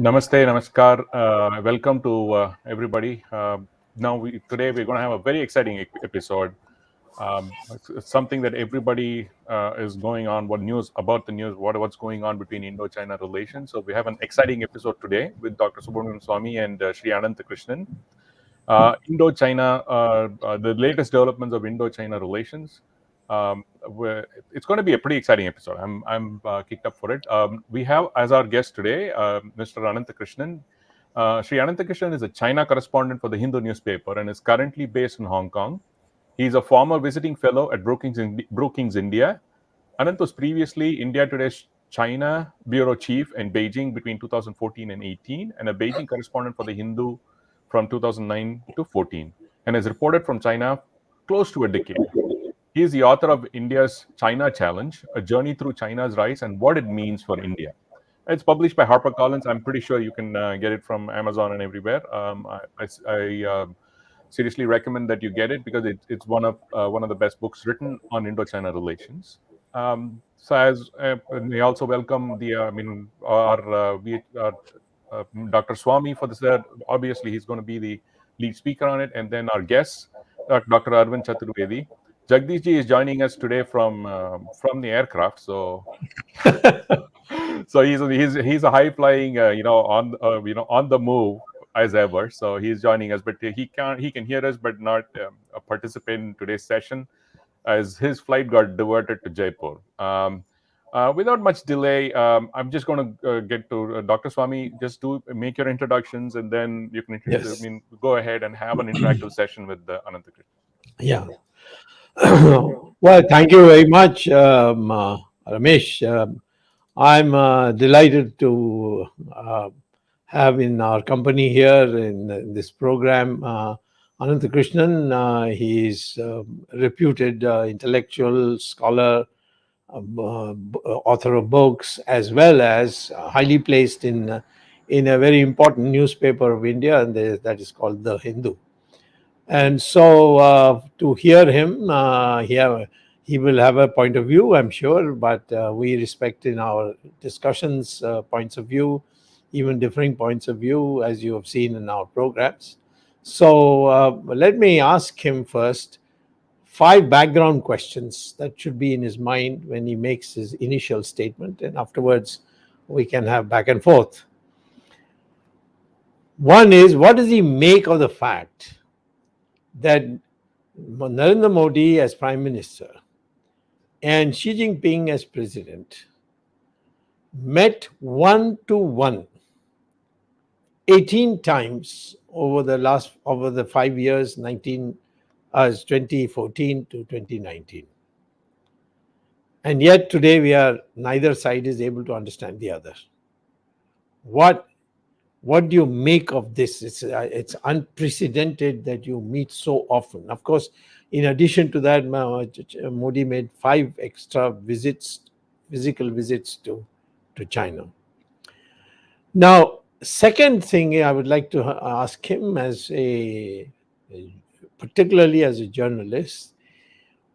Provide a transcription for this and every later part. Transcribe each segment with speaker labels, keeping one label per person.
Speaker 1: Namaste, namaskar. Welcome to everybody. Today we're going to have a very exciting episode. It's something that everybody is going on. What news about the news? What's going on between Indo-China relations? So we have an exciting episode today with Dr. Subramanian Swamy and Shri Ananth Krishnan. Indo-China, the latest developments of Indo-China relations. It's going to be a pretty exciting episode. I'm kicked up for it. We have as our guest today Mr. Ananth Krishnan. Shri Ananth Krishnan is a China correspondent for the Hindu newspaper and is currently based in Hong Kong. He is a former visiting fellow at Brookings, India. Ananth was previously India Today's China bureau chief in Beijing between 2014 and 18, and a Beijing correspondent for the Hindu from 2009 to 14, and has reported from China close to a decade. He is the author of India's China Challenge, A Journey Through China's Rise and What It Means for India. It's published by HarperCollins. I'm pretty sure you can get it from Amazon and everywhere. I seriously recommend that you get it because it's one of the best books written on Indo-China relations. We also welcome Dr. Swamy for this. Obviously, he's going to be the lead speaker on it, and then our guests, Dr. Arvind Chaturvedi. Jagdish ji is joining us today from the aircraft, so he's a high flying on the move as ever. So he's joining us, but he can hear us, but not participate in today's session as his flight got diverted to Jaipur. Without much delay, I'm just going to get to Dr. Swamy. Just to make your introductions, and then you can go ahead and have an interactive session with Ananth Krishnan.
Speaker 2: Yeah. Well, thank you very much, Ramesh. I'm delighted to have in our company here in this program Ananth Krishnan. He's a reputed intellectual scholar, author of books, as well as highly placed in a very important newspaper of India, and that is called The Hindu. And so to hear him, he will have a point of view, I'm sure, but we respect in our discussions points of view, even differing points of view, as you have seen in our programs. So let me ask him first 5 background questions that should be in his mind when he makes his initial statement, and afterwards we can have back and forth. One is, what does he make of the fact that Narendra Modi as Prime Minister and Xi Jinping as President met 1-to-1 18 times over the 5 years, 2014 to 2019, and yet today neither side is able to understand the other. What do you make of this? It's unprecedented that you meet so often. Of course, in addition to that, Modi made 5 extra physical visits to China. Now, second thing I would like to ask him, particularly as a journalist,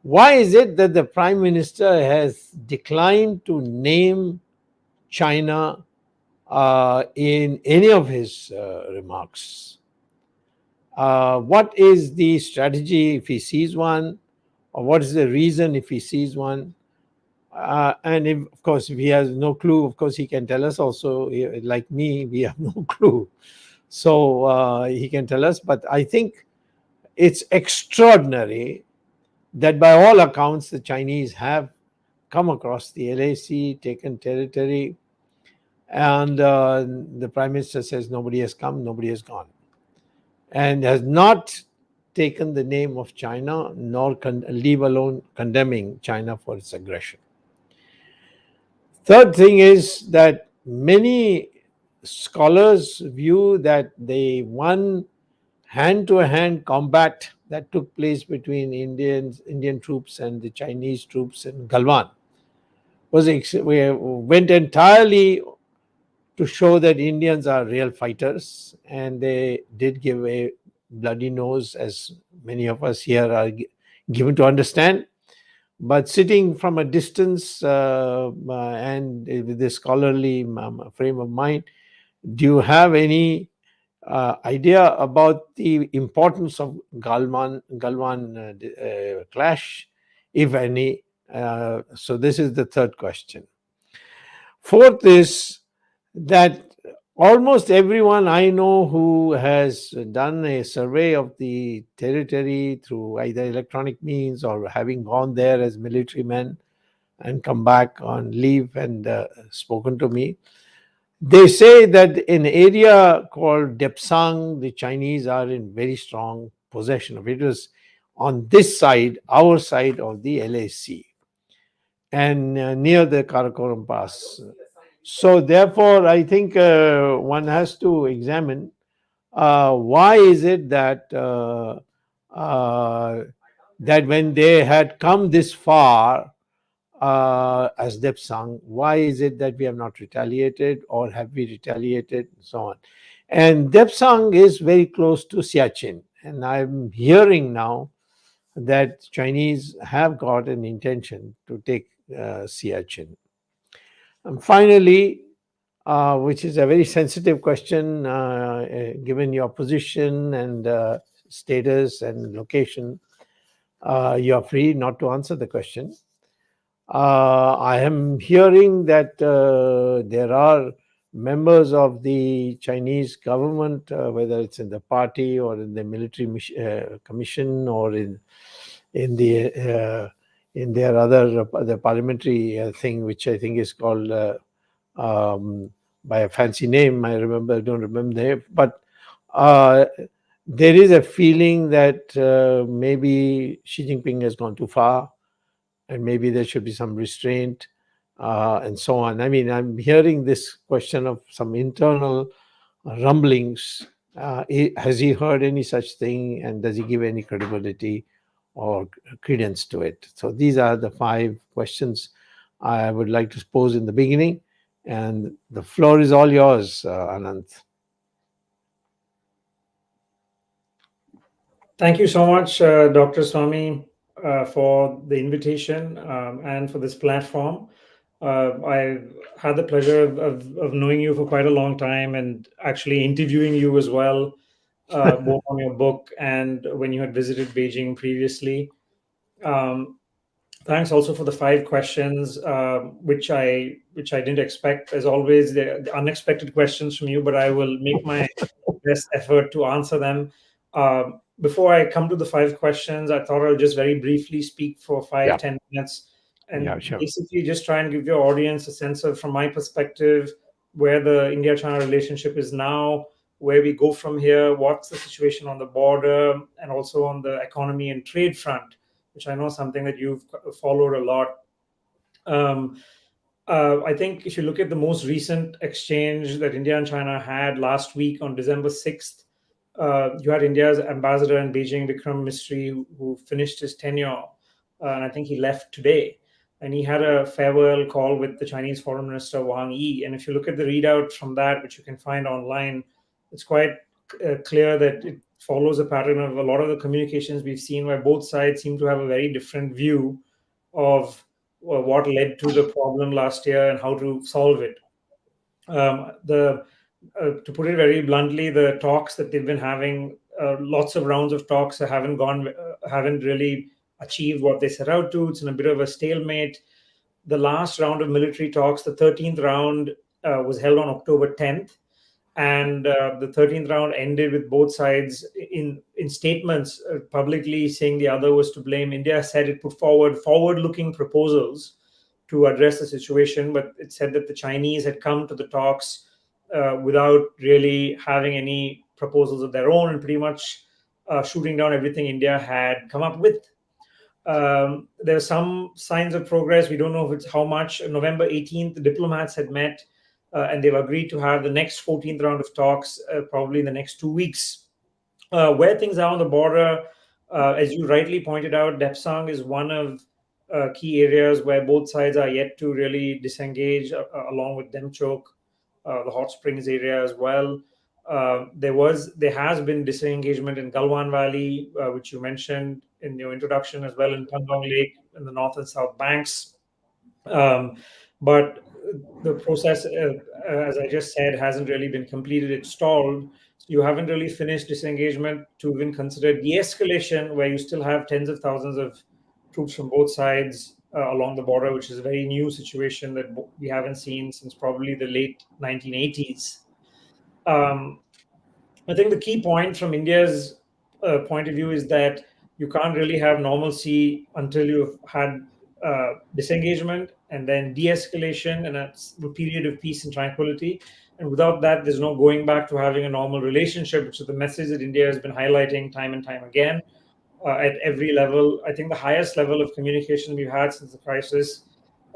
Speaker 2: why is it that the Prime Minister has declined to name China in any of his remarks? What is the strategy if he sees one, or what is the reason if he sees one? And if he has no clue, of course he can tell us also. Like me, we have no clue, so he can tell us. But I think it's extraordinary that by all accounts the Chinese have come across the LAC, taken territory, and the Prime Minister says nobody has come, nobody has gone, and has not taken the name of China, nor leave alone condemning China for its aggression. Third thing is that many scholars view that the one hand-to-hand combat that took place between Indian troops and the Chinese troops in Galwan went entirely to show that Indians are real fighters, and they did give a bloody nose, as many of us here are given to understand. But sitting from a distance and with a scholarly frame of mind, Do you have any idea about the importance of Galwan clash, if any? So this is the third question. Fourth is that almost everyone I know who has done a survey of the territory through either electronic means or having gone there as military men and come back on leave and spoken to me, they say that in area called Depsang, the Chinese are in very strong possession of it. It was on this side, our side of the LAC, and near the Karakoram Pass. So therefore, I think one has to examine why is it uh, that when they had come this far, as Depsang, why is it that we have not retaliated, or have we retaliated, and so on. And Depsang is very close to Siachen, and I'm hearing now that Chinese have got an intention to take Siachen. And finally, which is a very sensitive question, given your position and status and location, you are free not to answer the question. I am hearing that there are members of the Chinese government, whether it's in the party or in the military commission or in their other the parliamentary thing, which I think is called um, by a fancy name. I don't remember the name, but uh, there is a feeling that maybe Xi Jinping has gone too far, and maybe there should be some restraint, and so on. I mean, I'm hearing this question of some internal rumblings. Has he heard any such thing, and does he give any credibility or credence to it? So these are the five questions I would like to pose in the beginning, and the floor is all yours, Ananth.
Speaker 3: Thank you so much, Dr. Swamy, for the invitation and for this platform. I've had the pleasure of knowing you for quite a long time and actually interviewing you as well, both on your book and when you had visited Beijing previously. Um, Thanks also for the five questions, which I didn't expect. As always, the unexpected questions from you, but I will make my best effort to answer them. Before I come to the five questions, I thought I'll just very briefly speak for five,
Speaker 2: Yeah,
Speaker 3: 10 minutes,
Speaker 2: yeah,
Speaker 3: and
Speaker 2: sure.
Speaker 3: basically just try and give your audience a sense of, from my perspective, where the India-China relationship is now, where we go from here, what's the situation on the border, and also on the economy and trade front, which I know is something that you've followed a lot. Um, I think if you look at the most recent exchange that India and China had last week on December 6th, you had India's ambassador in Beijing, Vikram Misri, who finished his tenure, and I think he left today. And he had a farewell call with the Chinese Foreign Minister Wang Yi. And if you look at the readout from that, which you can find online, it's quite clear that it follows a pattern of a lot of the communications we've seen, where both sides seem to have a very different view of what led to the problem last year and how to solve it. The To put it very bluntly, the talks that they've been having, lots of rounds of talks haven't really achieved what they set out to. It's in a bit of a stalemate. The last round of military talks, the 13th round, was held on October 10th, and the 13th round ended with both sides in statements publicly saying the other was to blame. India said it put forward-looking proposals to address the situation, but it said that the Chinese had come to the talks without really having any proposals of their own, and pretty much shooting down everything India had come up with. There are some signs of progress. We don't know if it's how much. November 18th, the diplomats had met, and they've agreed to have the next 14th round of talks probably in the next 2 weeks. Where things are on the border, as you rightly pointed out, Depsang is one of key areas where both sides are yet to really disengage, along with Demchok, the hot springs area as well. There has been disengagement in Galwan Valley, which you mentioned in your introduction, as well in Pangong Lake in the north and south banks. Um, but the process, as I just said, hasn't really been completed. It's stalled. So you haven't really finished disengagement to even consider de-escalation, where you still have tens of thousands of troops from both sides along the border, which is a very new situation that we haven't seen since probably the late 1980s. I think the key point from India's point of view is that you can't really have normalcy until you've had disengagement and then de-escalation and a period of peace and tranquility. And without that, there's no going back to having a normal relationship, which is the message that India has been highlighting time and time again at every level. I think the highest level of communication we've had since the crisis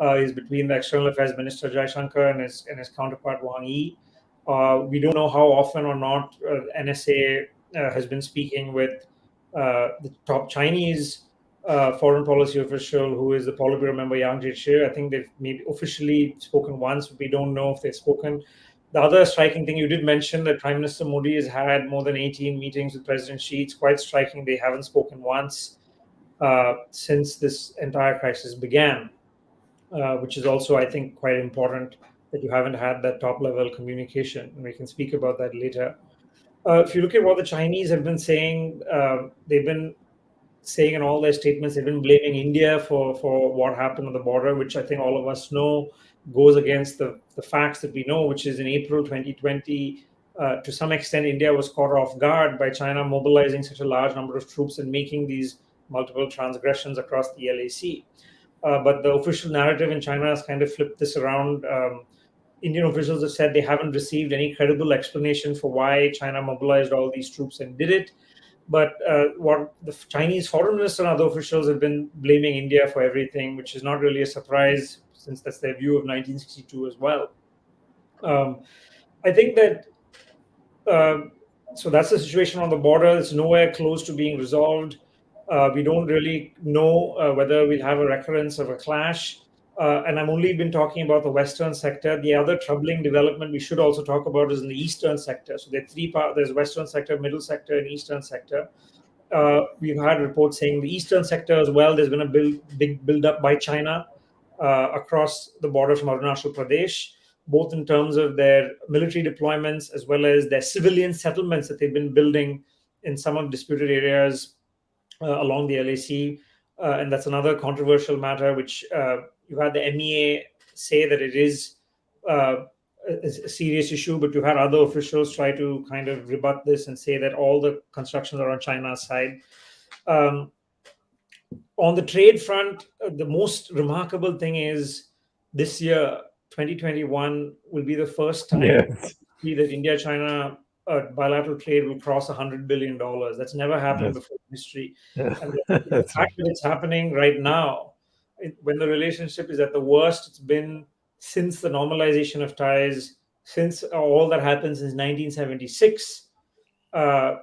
Speaker 3: is between the External Affairs Minister Jaishankar and his counterpart Wang Yi. We don't know how often or not NSA has been speaking with the top Chinese foreign policy official, who is the Politburo member Yang Jiechi. I think they've maybe officially spoken once, but we don't know if they've spoken. The other striking thing, you did mention that Prime Minister Modi has had more than 18 meetings with President Xi. It's quite striking they haven't spoken once since this entire crisis began, which is also, I think, quite important that you haven't had that top-level communication, and we can speak about that later. If you look at what the Chinese have been saying, they've been saying in all their statements, they've been blaming India for what happened on the border, which I think all of us know goes against the facts that we know, which is in April 2020, to some extent, India was caught off guard by China mobilizing such a large number of troops and making these multiple transgressions across the LAC. But the official narrative in China has kind of flipped this around. Indian officials have said they haven't received any credible explanation for why China mobilized all these troops and did it. But what the Chinese foreign minister and other officials have been blaming India for everything, which is not really a surprise since that's their view of 1962 as well. I think that, so that's the situation on the border. It's nowhere close to being resolved. We don't really know whether we'll have a recurrence of a clash. And I've only been talking about the western sector. The other troubling development we should also talk about is in the eastern sector. So there are three parts: there's western sector, middle sector, and eastern sector. We've had reports saying the eastern sector as well, there's been a big build-up by China across the border from Arunachal Pradesh, both in terms of their military deployments as well as their civilian settlements that they've been building in some of disputed areas along the LAC. And that's another controversial matter, which you've had the MEA say that it is a serious issue, but you've had other officials try to kind of rebut this and say that all the constructions are on China's side. On the trade front, the most remarkable thing is this year, 2021, will be the first time
Speaker 2: Yes.
Speaker 3: that India-China bilateral trade will cross $100 billion. That's never happened before in history. And the
Speaker 2: That's
Speaker 3: fact that it's happening right now, when the relationship is at the worst it's been since the normalization of ties, since all that happened since 1976, that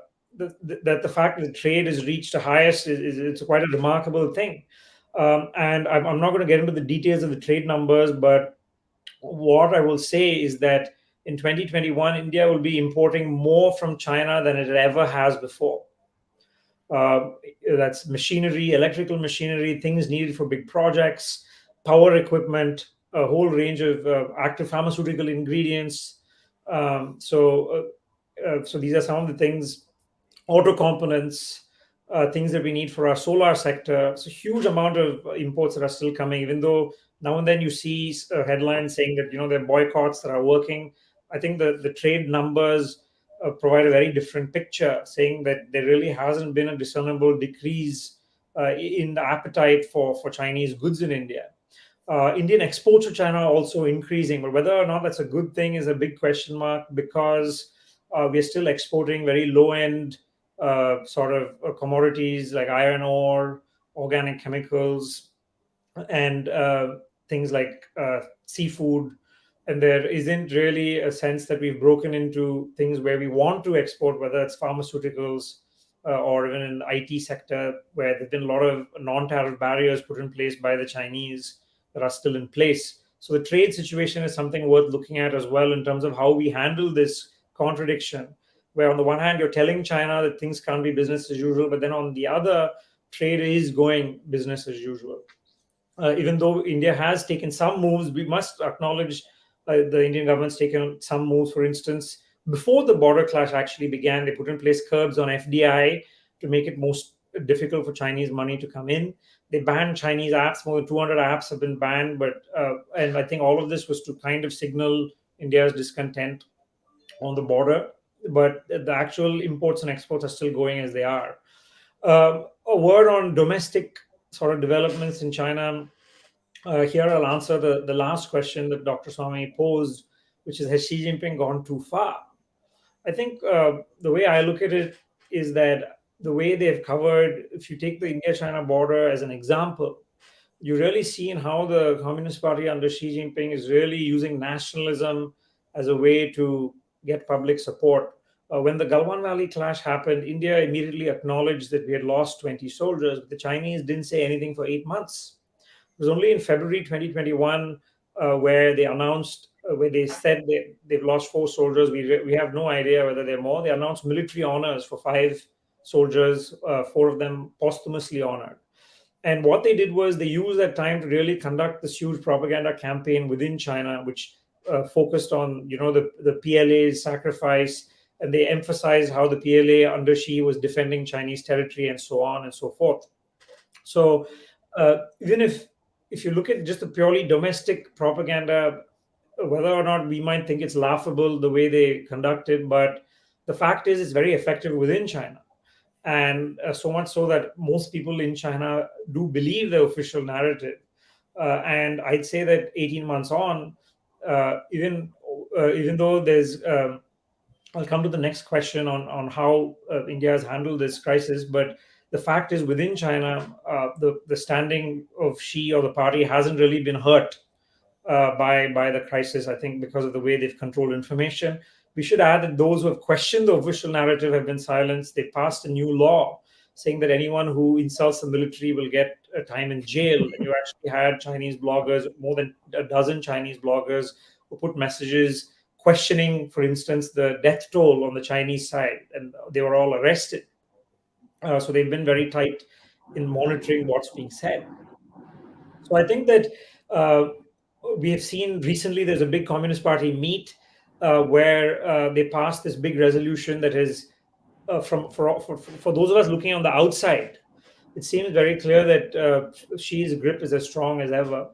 Speaker 3: the fact that trade has reached the highest is it's quite a remarkable thing. And I'm not going to get into the details of the trade numbers, but what I will say is that in 2021, India will be importing more from China than it ever has before. That's machinery, electrical machinery, things needed for big projects, power equipment, a whole range of active pharmaceutical ingredients. So these are some of the things, auto components, things that we need for our solar sector. It's a huge amount of imports that are still coming, even though now and then you see headlines saying that there are boycotts that are working. I think the trade numbers provide a very different picture, saying that there really hasn't been a discernible decrease in the appetite for Chinese goods in India. Indian exports to China are also increasing, but whether or not that's a good thing is a big question mark, because we're still exporting very low-end sort of commodities like iron ore, organic chemicals, and things like seafood. And there isn't really a sense that we've broken into things where we want to export, whether it's pharmaceuticals or even in the IT sector, where there have been a lot of non-tariff barriers put in place by the Chinese that are still in place. So the trade situation is something worth looking at as well in terms of how we handle this contradiction, where on the one hand, you're telling China that things can't be business as usual, but then on the other, trade is going business as usual. Even though India has taken some moves, we must acknowledge the Indian government's taken some moves. For instance, before the border clash actually began, they put in place curbs on FDI to make it most difficult for Chinese money to come in. They banned Chinese apps. More than 200 apps have been banned, and I think all of this was to kind of signal India's discontent on the border. But the actual imports and exports are still going as they are. A word on domestic sort of developments in China. Here I'll answer the last question that Dr. Swamy posed, which is, has Xi Jinping gone too far? I think the way I look at it is that the way they've covered, if you take the India China border as an example, you really see in how the Communist Party under Xi Jinping is really using nationalism as a way to get public support. When the Galwan Valley clash happened, India immediately acknowledged that we had lost 20 soldiers, but the Chinese didn't say anything for 8 months. It was only in February 2021 where they announced, where they said they've lost 4 soldiers. We have no idea whether they're more. They announced military honors for 5 soldiers, 4 of them posthumously honored. And what they did was they used that time to really conduct this huge propaganda campaign within China, which focused on, the PLA's sacrifice, and they emphasized how the PLA under Xi was defending Chinese territory and so on and so forth. So even if you look at just the purely domestic propaganda, whether or not we might think it's laughable the way they conduct it, but the fact is it's very effective within China. And so much so that most people in China do believe the official narrative. And I'd say that 18 months on, even though there's, I'll come to the next question on how India has handled this crisis, but the fact is within China, the standing of Xi or the party hasn't really been hurt by the crisis, I think, because of the way they've controlled information. We should add that those who have questioned the official narrative have been silenced. They passed a new law saying that anyone who insults the military will get a time in jail. And you actually had Chinese bloggers, more than a dozen Chinese bloggers, who put messages questioning, for instance, the death toll on the Chinese side, and they were all arrested. So they've been very tight in monitoring what's being said. So I think that we have seen recently there's a big Communist Party meet where they passed this big resolution that is, for those of us looking on the outside, it seems very clear that Xi's grip is as strong as ever.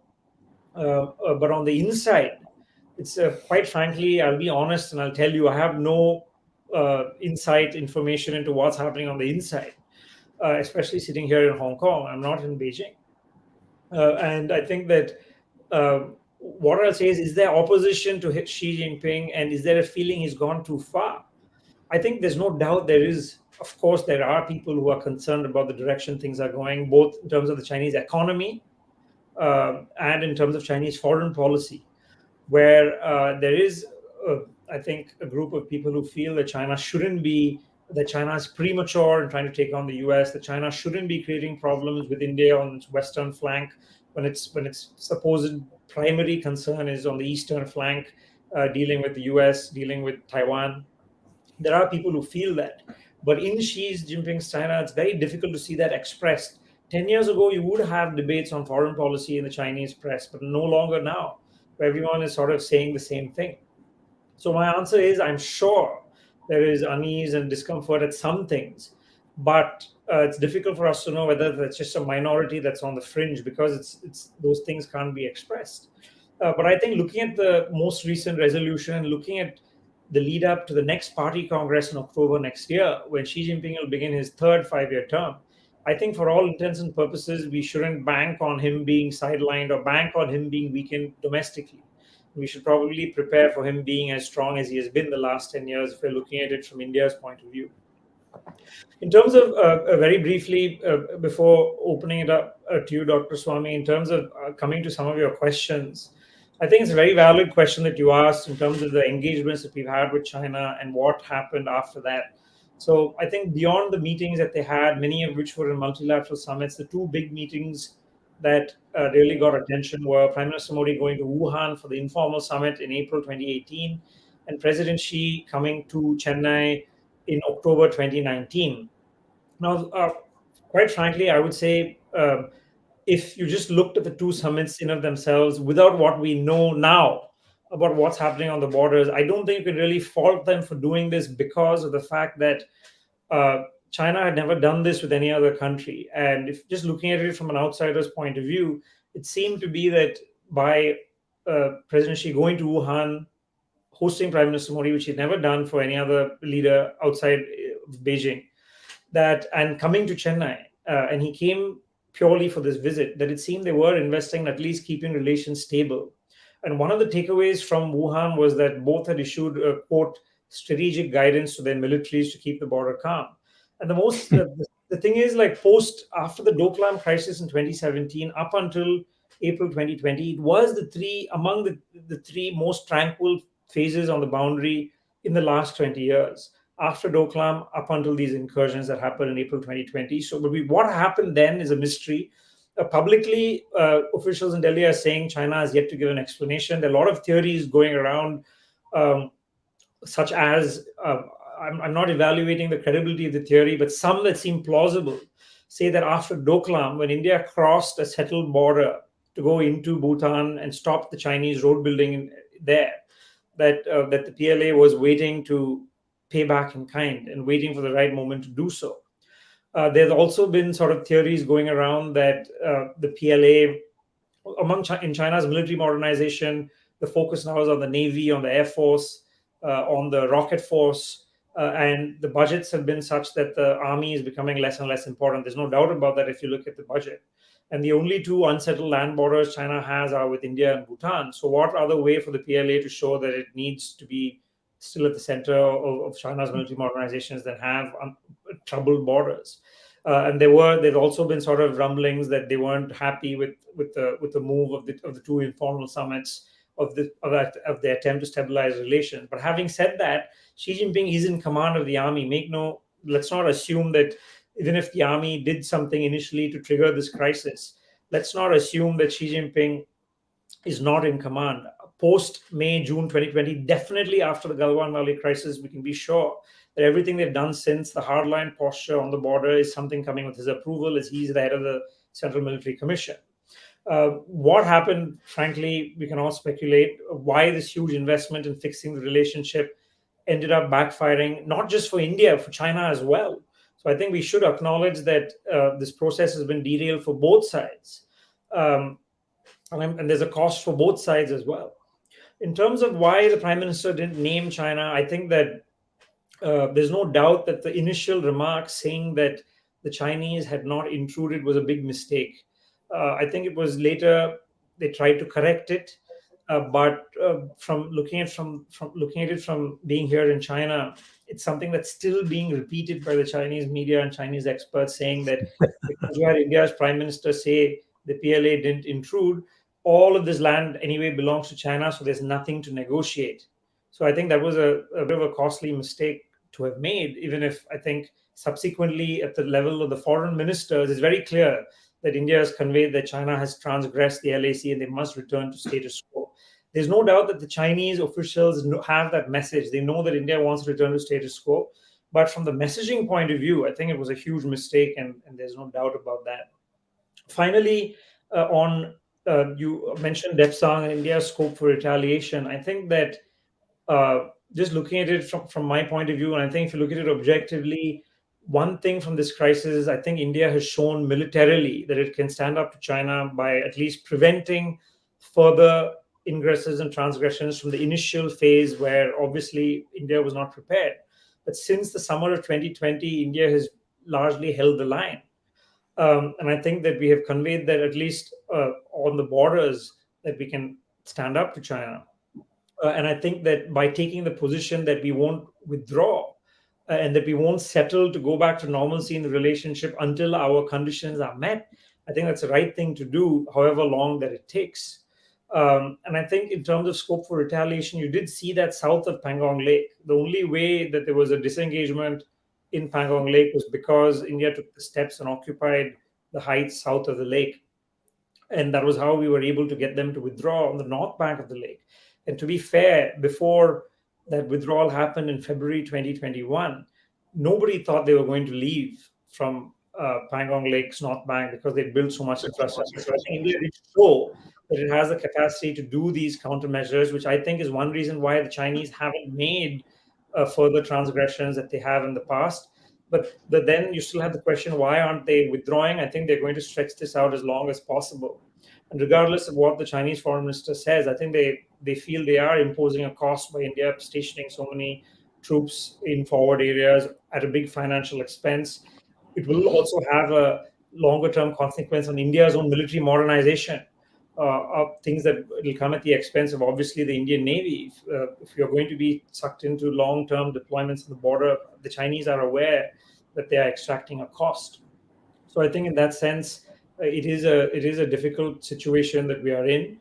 Speaker 3: But on the inside, it's quite frankly, I'll be honest and I'll tell you, I have no insight information into what's happening on the inside, especially sitting here in Hong Kong. I'm not in Beijing. And I think that what I'll say is there opposition to Xi Jinping, and is there a feeling he's gone too far? I think there's no doubt there is. Of course, there are people who are concerned about the direction things are going, both in terms of the Chinese economy and in terms of Chinese foreign policy, where there is, I think, a group of people who feel that China is premature in trying to take on the US, that China shouldn't be creating problems with India on its western flank when its supposed primary concern is on the eastern flank, dealing with the US, dealing with Taiwan. There are people who feel that. But in Xi Jinping's China, it's very difficult to see that expressed. 10 years ago, you would have debates on foreign policy in the Chinese press, but no longer now, where everyone is sort of saying the same thing. So my answer is, I'm sure there is unease and discomfort at some things, but it's difficult for us to know whether that's just a minority that's on the fringe, because it's those things can't be expressed. But I think looking at the most recent resolution and looking at the lead up to the next party congress in October next year, when Xi Jinping will begin his third 5-year term, I think for all intents and purposes, we shouldn't bank on him being sidelined or bank on him being weakened domestically. We should probably prepare for him being as strong as he has been the last 10 years if we're looking at it from India's point of view. In terms of, very briefly, before opening it up to you, Dr. Swamy, in terms of coming to some of your questions, I think it's a very valid question that you asked in terms of the engagements that we've had with China and what happened after that. So I think beyond the meetings that they had, many of which were in multilateral summits, the two big meetings that really got attention were Prime Minister Modi going to Wuhan for the informal summit in April 2018, and President Xi coming to Chennai in October 2019. Now, quite frankly, I would say if you just looked at the two summits in of themselves without what we know now about what's happening on the borders, I don't think you can really fault them for doing this because of the fact that China had never done this with any other country. And if just looking at it from an outsider's point of view, it seemed to be that by President Xi going to Wuhan, hosting Prime Minister Modi, which he'd never done for any other leader outside of Beijing, that and coming to Chennai, and he came purely for this visit, that it seemed they were investing in at least keeping relations stable. And one of the takeaways from Wuhan was that both had issued a quote strategic guidance to their militaries to keep the border calm. And the thing is, like post after the Doklam crisis in 2017 up until April 2020, it was the three among the three most tranquil phases on the boundary in the last 20 years after Doklam up until these incursions that happened in April 2020. So, what happened then is a mystery. Publicly, officials in Delhi are saying China has yet to give an explanation. There are a lot of theories going around, um, such as I'm not evaluating the credibility of the theory, but some that seem plausible say that after Doklam, when India crossed a settled border to go into Bhutan and stop the Chinese road building there, that the PLA was waiting to pay back in kind and waiting for the right moment to do so. There's also been sort of theories going around that the PLA, in China's military modernization, the focus now is on the Navy, on the Air Force, on the rocket force, and the budgets have been such that the army is becoming less and less important. There's no doubt about that if you look at the budget. And the only two unsettled land borders China has are with India and Bhutan. So, what other way for the PLA to show that it needs to be still at the center of China's military modernizations than have troubled borders? And there've also been sort of rumblings that they weren't happy with the move of the two informal summits of the attempt to stabilize relations. But having said that, Xi Jinping is in command of the army. Let's not assume that even if the army did something initially to trigger this crisis, let's not assume that Xi Jinping is not in command. Post May, June 2020, definitely after the Galwan Valley crisis, we can be sure that everything they've done since, the hardline posture on the border, is something coming with his approval, as he's the head of the Central Military Commission. What happened, frankly, we can all speculate why this huge investment in fixing the relationship ended up backfiring, not just for India, for China as well. So I think we should acknowledge that this process has been derailed for both sides. And there's a cost for both sides as well. In terms of why the Prime Minister didn't name China, I think that there's no doubt that the initial remark saying that the Chinese had not intruded was a big mistake. I think it was later they tried to correct it, but from looking at it from being here in China, it's something that's still being repeated by the Chinese media and Chinese experts, saying that because you had India's Prime Minister say the PLA didn't intrude, all of this land anyway belongs to China, so there's nothing to negotiate. So I think that was a bit of a costly mistake to have made, even if I think subsequently at the level of the foreign ministers, it's very clear that India has conveyed that China has transgressed the LAC and they must return to status quo. There's no doubt that the Chinese officials have that message. They know that India wants to return to status quo. But from the messaging point of view, I think it was a huge mistake, and there's no doubt about that. Finally, on you mentioned Depsang and India's scope for retaliation. I think that just looking at it from my point of view, and I think if you look at it objectively, one thing from this crisis is I think India has shown militarily that it can stand up to China by at least preventing further ingresses and transgressions from the initial phase where obviously India was not prepared. But since the summer of 2020, India has largely held the line. And I think that we have conveyed that at least on the borders that we can stand up to China. And I think that by taking the position that we won't withdraw and that we won't settle to go back to normalcy in the relationship until our conditions are met, I think that's the right thing to do, however long that it takes. And I think in terms of scope for retaliation, you did see that south of Pangong Lake. The only way that there was a disengagement in Pangong Lake was because India took the steps and occupied the heights south of the lake. And that was how we were able to get them to withdraw on the north bank of the lake. And to be fair, before that withdrawal happened in February 2021, nobody thought they were going to leave from Pangong Lake's North Bank because they built so much infrastructure. So I think India did show that it has the capacity to do these countermeasures, which I think is one reason why the Chinese haven't made further transgressions that they have in the past. But then you still have the question, why aren't they withdrawing? I think they're going to stretch this out as long as possible. And regardless of what the Chinese foreign minister says, I think they feel they are imposing a cost by India stationing so many troops in forward areas at a big financial expense. It will also have a longer term consequence on India's own military modernization. Of things that will come at the expense of obviously the Indian Navy. If you're going to be sucked into long term deployments on the border, the Chinese are aware that they are extracting a cost. So I think in that sense, it is a difficult situation that we are in.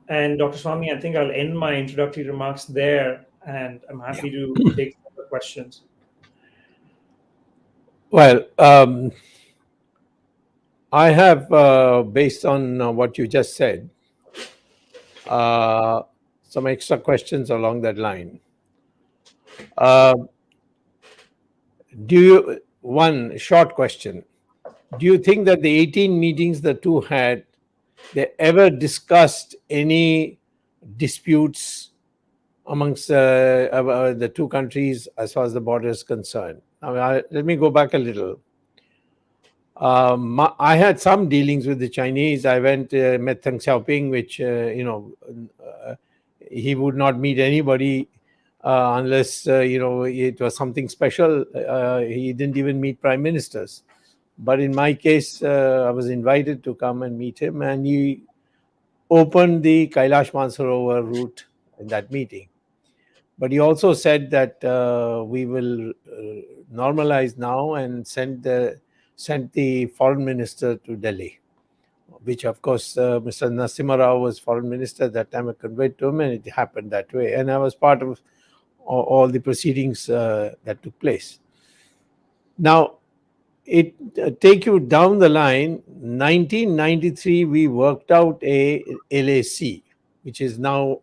Speaker 3: And Dr. Swamy, I think I'll end my introductory remarks there, and I'm happy to take further questions.
Speaker 2: Well, I have, based on what you just said, some extra questions along that line. One short question. Do you think that the 18 meetings the two had, they ever discussed any disputes amongst the two countries as far as the border is concerned? Let me go back a little. I had some dealings with the Chinese. I went met Deng Xiaoping, which he would not meet anybody unless it was something special. He didn't even meet prime ministers. But in my case, I was invited to come and meet him, and he opened the Kailash Mansarovar route in that meeting. But he also said that we will normalize now and sent the foreign minister to Delhi, which of course Mr. Narasimha Rao was foreign minister at that time. I conveyed to him, and it happened that way. And I was part of all the proceedings that took place. Now, take you down the line. 1993, we worked out a LAC, which is now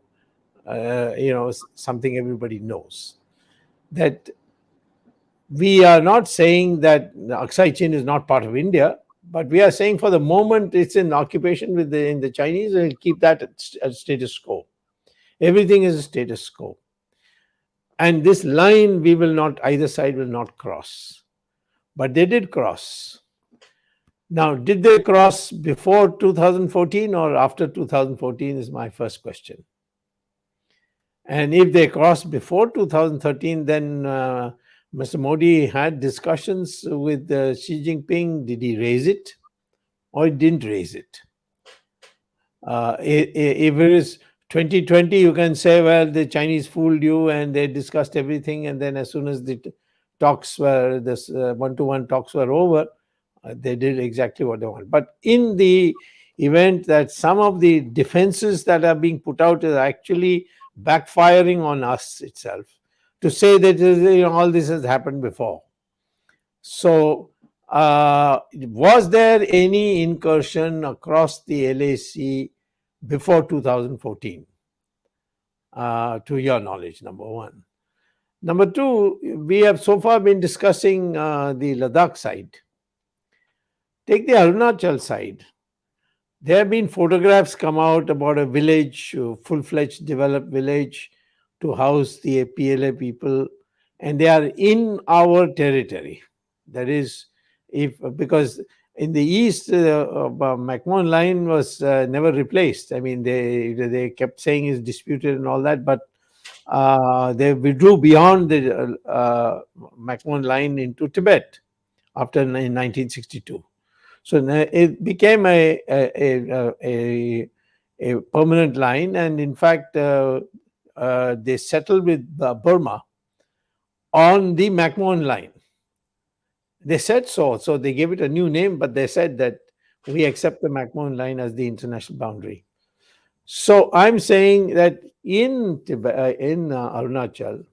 Speaker 2: something everybody knows. That we are not saying that the Aksai Chin is not part of India, but we are saying for the moment it's in occupation in the Chinese, and we'll keep that at status quo. Everything is a status quo. And this line either side will not cross. But they did cross. Now, did they cross before 2014 or after 2014 is my first question. And if they crossed before 2013, then Mr. Modi had discussions with Xi Jinping. Did he raise it or he didn't raise it? If it is 2020, you can say, well, the Chinese fooled you and they discussed everything. And then as soon as the talks were, this one-to-one talks were over, they did exactly what they want. But in the event that some of the defenses that are being put out is actually backfiring on us itself, to say that all this has happened before. So, was there any incursion across the LAC before 2014? To your knowledge, number one. Number two, we have so far been discussing the Ladakh side. Take the Arunachal side. There have been photographs come out about a village, full-fledged developed village to house the PLA people, and they are in our territory. That is, because in the east, McMahon line was never replaced. I mean, they kept saying it's disputed and all that, but they withdrew beyond the McMahon line into Tibet after in 1962. So it became a permanent line, and in fact, they settled with Burma on the McMahon line. They said so they gave it a new name, but they said that we accept the McMahon line as the international boundary. So I'm saying that in Arunachal,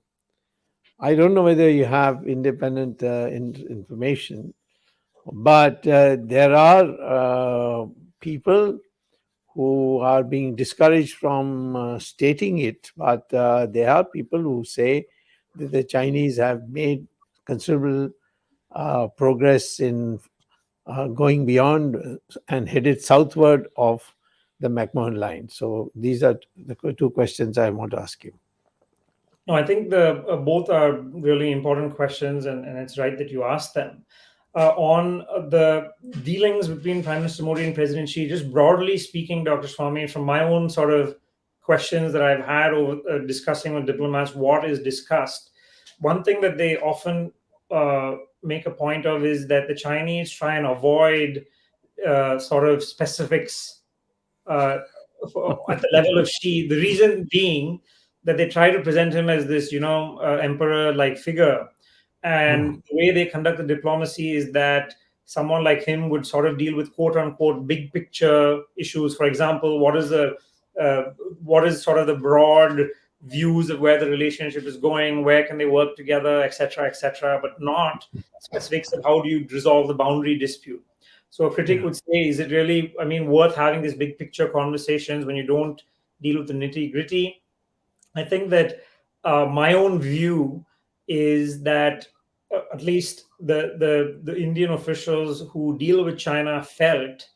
Speaker 2: I don't know whether you have independent information, but there are people who are being discouraged from stating it, but there are people who say that the Chinese have made considerable progress in going beyond and headed southward of the McMahon line? So these are the two questions I want to ask you.
Speaker 3: No, I think the both are really important questions, and it's right that you asked them. On the dealings between Prime Minister Modi and President Xi, just broadly speaking, Dr. Swamy, from my own sort of questions that I've had over discussing with diplomats, what is discussed. One thing that they often make a point of is that the Chinese try and avoid sort of specifics at the level of Xi. The reason being that they try to present him as this, emperor-like figure, and the way they conduct the diplomacy is that someone like him would sort of deal with quote-unquote big picture issues. For example, what is sort of the broad views of where the relationship is going, where can they work together, etc., but not specifics of how do you resolve the boundary dispute. So a critic would say, is it really, worth having these big picture conversations when you don't deal with the nitty gritty? I think that my own view is that at least the Indian officials who deal with China felt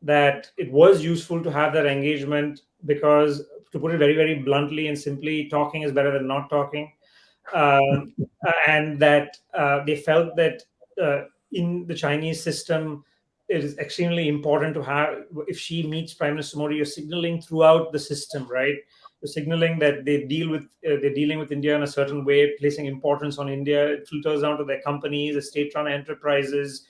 Speaker 3: that it was useful to have that engagement because, to put it very, very bluntly and simply, talking is better than not talking. Um, and that they felt that in the Chinese system, it is extremely important to have, if Xi meets Prime Minister Modi, you're signaling throughout the system, right? You're signaling that they're dealing with India in a certain way, placing importance on India. It filters down to their companies, the state-run enterprises.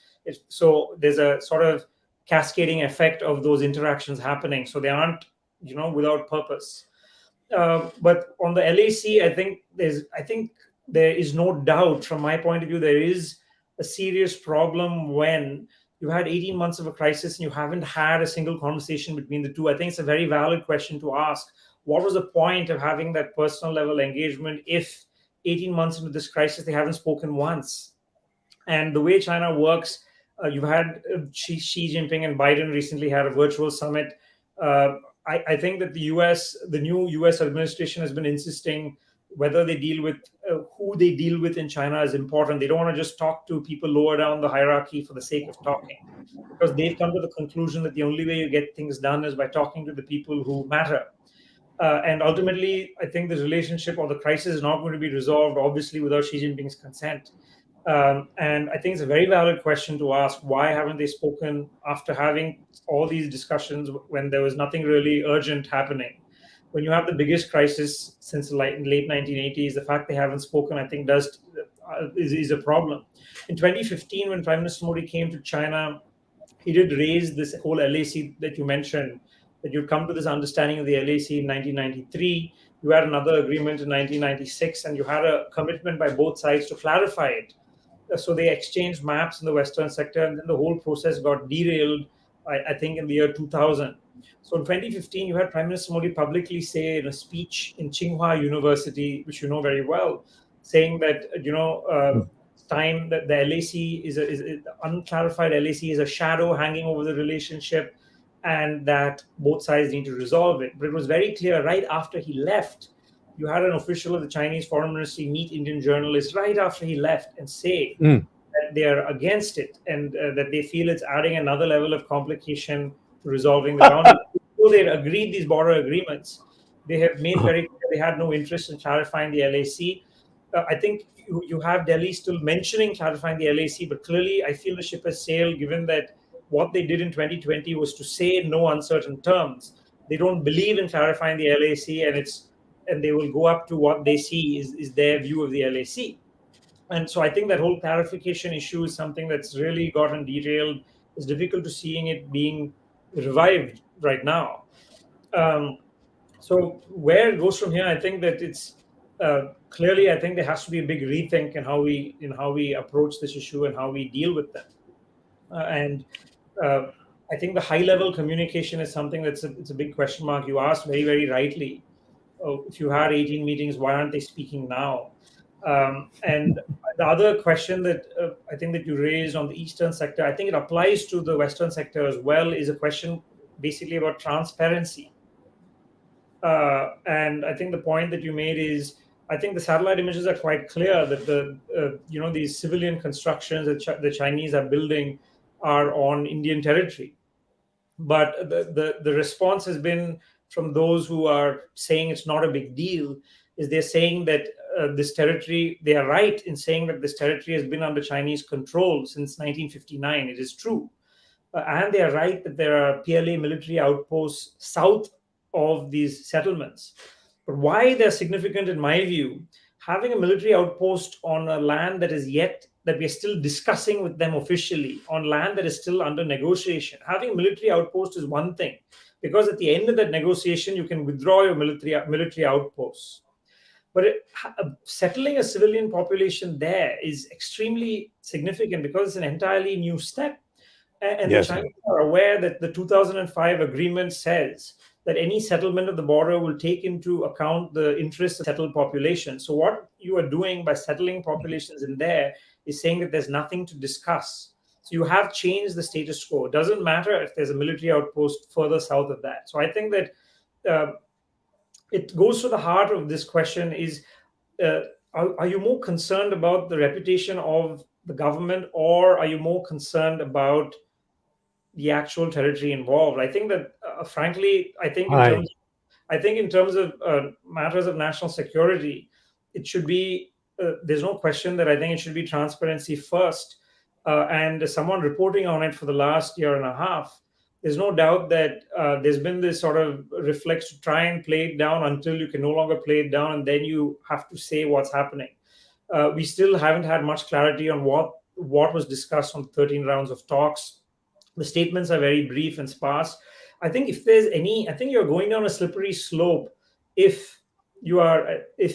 Speaker 3: So there's a sort of cascading effect of those interactions happening. So they aren't, without purpose. But on the LAC, I think there is no doubt, from my point of view, there is a serious problem when you had 18 months of a crisis and you haven't had a single conversation between the two. I think it's a very valid question to ask. What was the point of having that personal level engagement if 18 months into this crisis they haven't spoken once? And the way China works, you've had Xi Jinping and Biden recently had a virtual summit. I think that the new US administration has been insisting whether they deal with who they deal with in China is important. They don't want to just talk to people lower down the hierarchy for the sake of talking, because they've come to the conclusion that the only way you get things done is by talking to the people who matter. And ultimately, I think the relationship or the crisis is not going to be resolved, obviously, without Xi Jinping's consent. And I think it's a very valid question to ask, why haven't they spoken after having all these discussions when there was nothing really urgent happening? When you have the biggest crisis since the late 1980s, the fact they haven't spoken, I think, is a problem. In 2015, when Prime Minister Modi came to China, he did raise this whole LAC that you mentioned, that you'd come to this understanding of the LAC in 1993. You had another agreement in 1996, and you had a commitment by both sides to clarify it. So they exchanged maps in the Western sector, and then the whole process got derailed, I think, in the year 2000. So in 2015, you had Prime Minister Modi publicly say in a speech in Tsinghua University, which you know very well, saying that, it's time that the LAC is the unclarified LAC is a shadow hanging over the relationship, and that both sides need to resolve it. But it was very clear right after he left. You had an official of the Chinese Foreign Ministry meet Indian journalists right after he left and say that they are against it, and that they feel it's adding another level of complication to resolving the boundary. So they agreed these border agreements. They have made very clear they had no interest in clarifying the LAC. I think you have Delhi still mentioning clarifying the LAC, but clearly I feel the ship has sailed, given that what they did in 2020 was to say no uncertain terms. They don't believe in clarifying the LAC, and they will go up to what they see is their view of the LAC. And so I think that whole clarification issue is something that's really gotten derailed. It's difficult to seeing it being revived right now. So where it goes from here, I think that it's clearly, I think there has to be a big rethink in how we approach this issue and how we deal with them. And I think the high level communication is something it's a big question mark. You asked very, very rightly, if you had 18 meetings, why aren't they speaking now? And the other question that I think that you raised on the Eastern sector, I think it applies to the Western sector as well, is a question basically about transparency. And I think the point that you made is, I think the satellite images are quite clear that these civilian constructions that the Chinese are building are on Indian territory. But the response has been from those who are saying it's not a big deal, is they're saying that this territory, they are right in saying that this territory has been under Chinese control since 1959. It is true. And they are right that there are PLA military outposts south of these settlements. But why they're significant, in my view, having a military outpost on a land that we are still discussing with them officially, on land that is still under negotiation. Having a military outpost is one thing, because at the end of that negotiation, you can withdraw your military outposts. But settling a civilian population there is extremely significant because it's an entirely new step. And
Speaker 2: Yes,
Speaker 3: the Chinese are aware that the 2005 agreement says that any settlement of the border will take into account the interests of settled population. So what you are doing by settling populations in there is saying that there's nothing to discuss. So you have changed the status quo. It doesn't matter if there's a military outpost further south of that. So I think that it goes to the heart of this question is, are you more concerned about the reputation of the government, or are you more concerned about the actual territory involved? I think that, frankly,
Speaker 2: right.
Speaker 3: I think in terms of matters of national security, it should be. There's no question that I think it should be transparency first, and someone reporting on it for the last year and a half. There's no doubt that there's been this sort of reflex to try and play it down until you can no longer play it down, and then you have to say what's happening. We still haven't had much clarity on what was discussed on 13 rounds of talks. The statements are very brief and sparse. I think I think you're going down a slippery slope if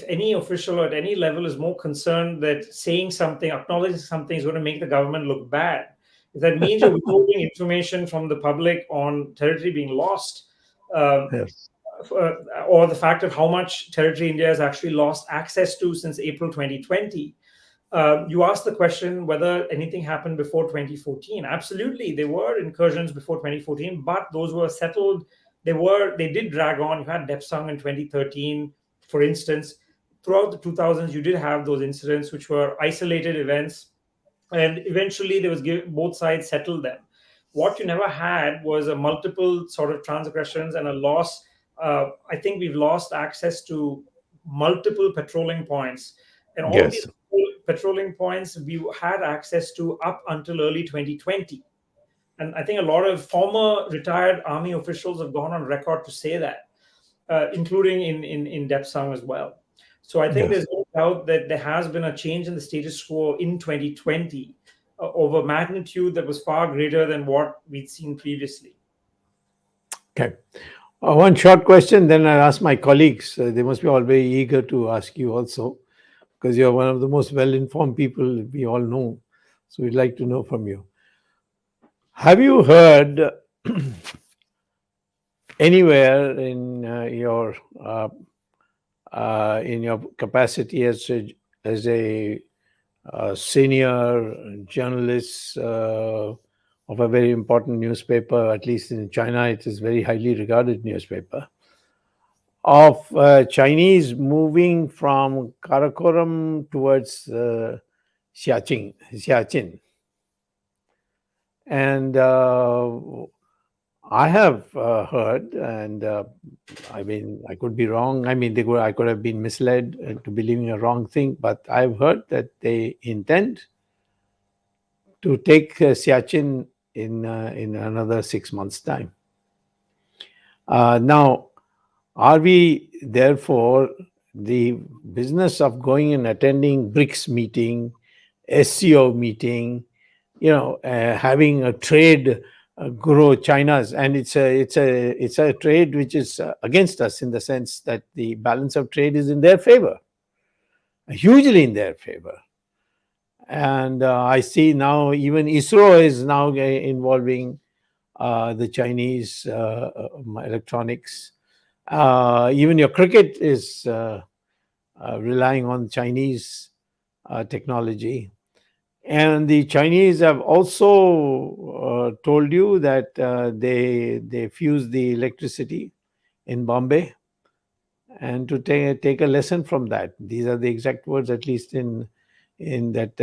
Speaker 3: any official at any level is more concerned that saying something, acknowledging something is going to make the government look bad. If that means you're withholding information from the public on territory being lost,
Speaker 2: Yes.
Speaker 3: or the fact of how much territory India has actually lost access to since April 2020. You asked the question whether anything happened before 2014. Absolutely, there were incursions before 2014, but those were settled. They did drag on. You had Depsang in 2013, for instance. Throughout the 2000s, you did have those incidents, which were isolated events, and eventually both sides settled them. What you never had was a multiple sort of transgressions and a loss. I think we've lost access to multiple patrolling points, and all of
Speaker 2: Yes.
Speaker 3: these patrolling points we had access to up until early 2020. And I think a lot of former retired army officials have gone on record to say that, including in Depsang as well. So I think
Speaker 2: Yes.
Speaker 3: there's no doubt that there has been a change in the status quo in 2020 over magnitude that was far greater than what we'd seen previously.
Speaker 2: Okay. One short question, then I'll ask my colleagues. They must be all very eager to ask you also, because you're one of the most well-informed people we all know. So we'd like to know from you. Have you heard anywhere in your capacity as a senior journalist of a very important newspaper, at least in China, it is very highly regarded newspaper, of Chinese moving from Karakoram towards Xiaqin. And I have heard, and I mean, I could be wrong. I mean, I could have been misled into believing a wrong thing, but I've heard that they intend to take Xiaqin in another 6 months' time. Now, are we therefore the business of going and attending BRICS meeting, SCO meeting, having a trade grow China's, and it's a trade which is against us in the sense that the balance of trade is in their favor, hugely in their favor. And I see now even ISRO is now involving the Chinese electronics. Even your cricket is relying on Chinese technology. And the Chinese have also told you that they fuse the electricity in Bombay, and to take a lesson from that. These are the exact words, at least in that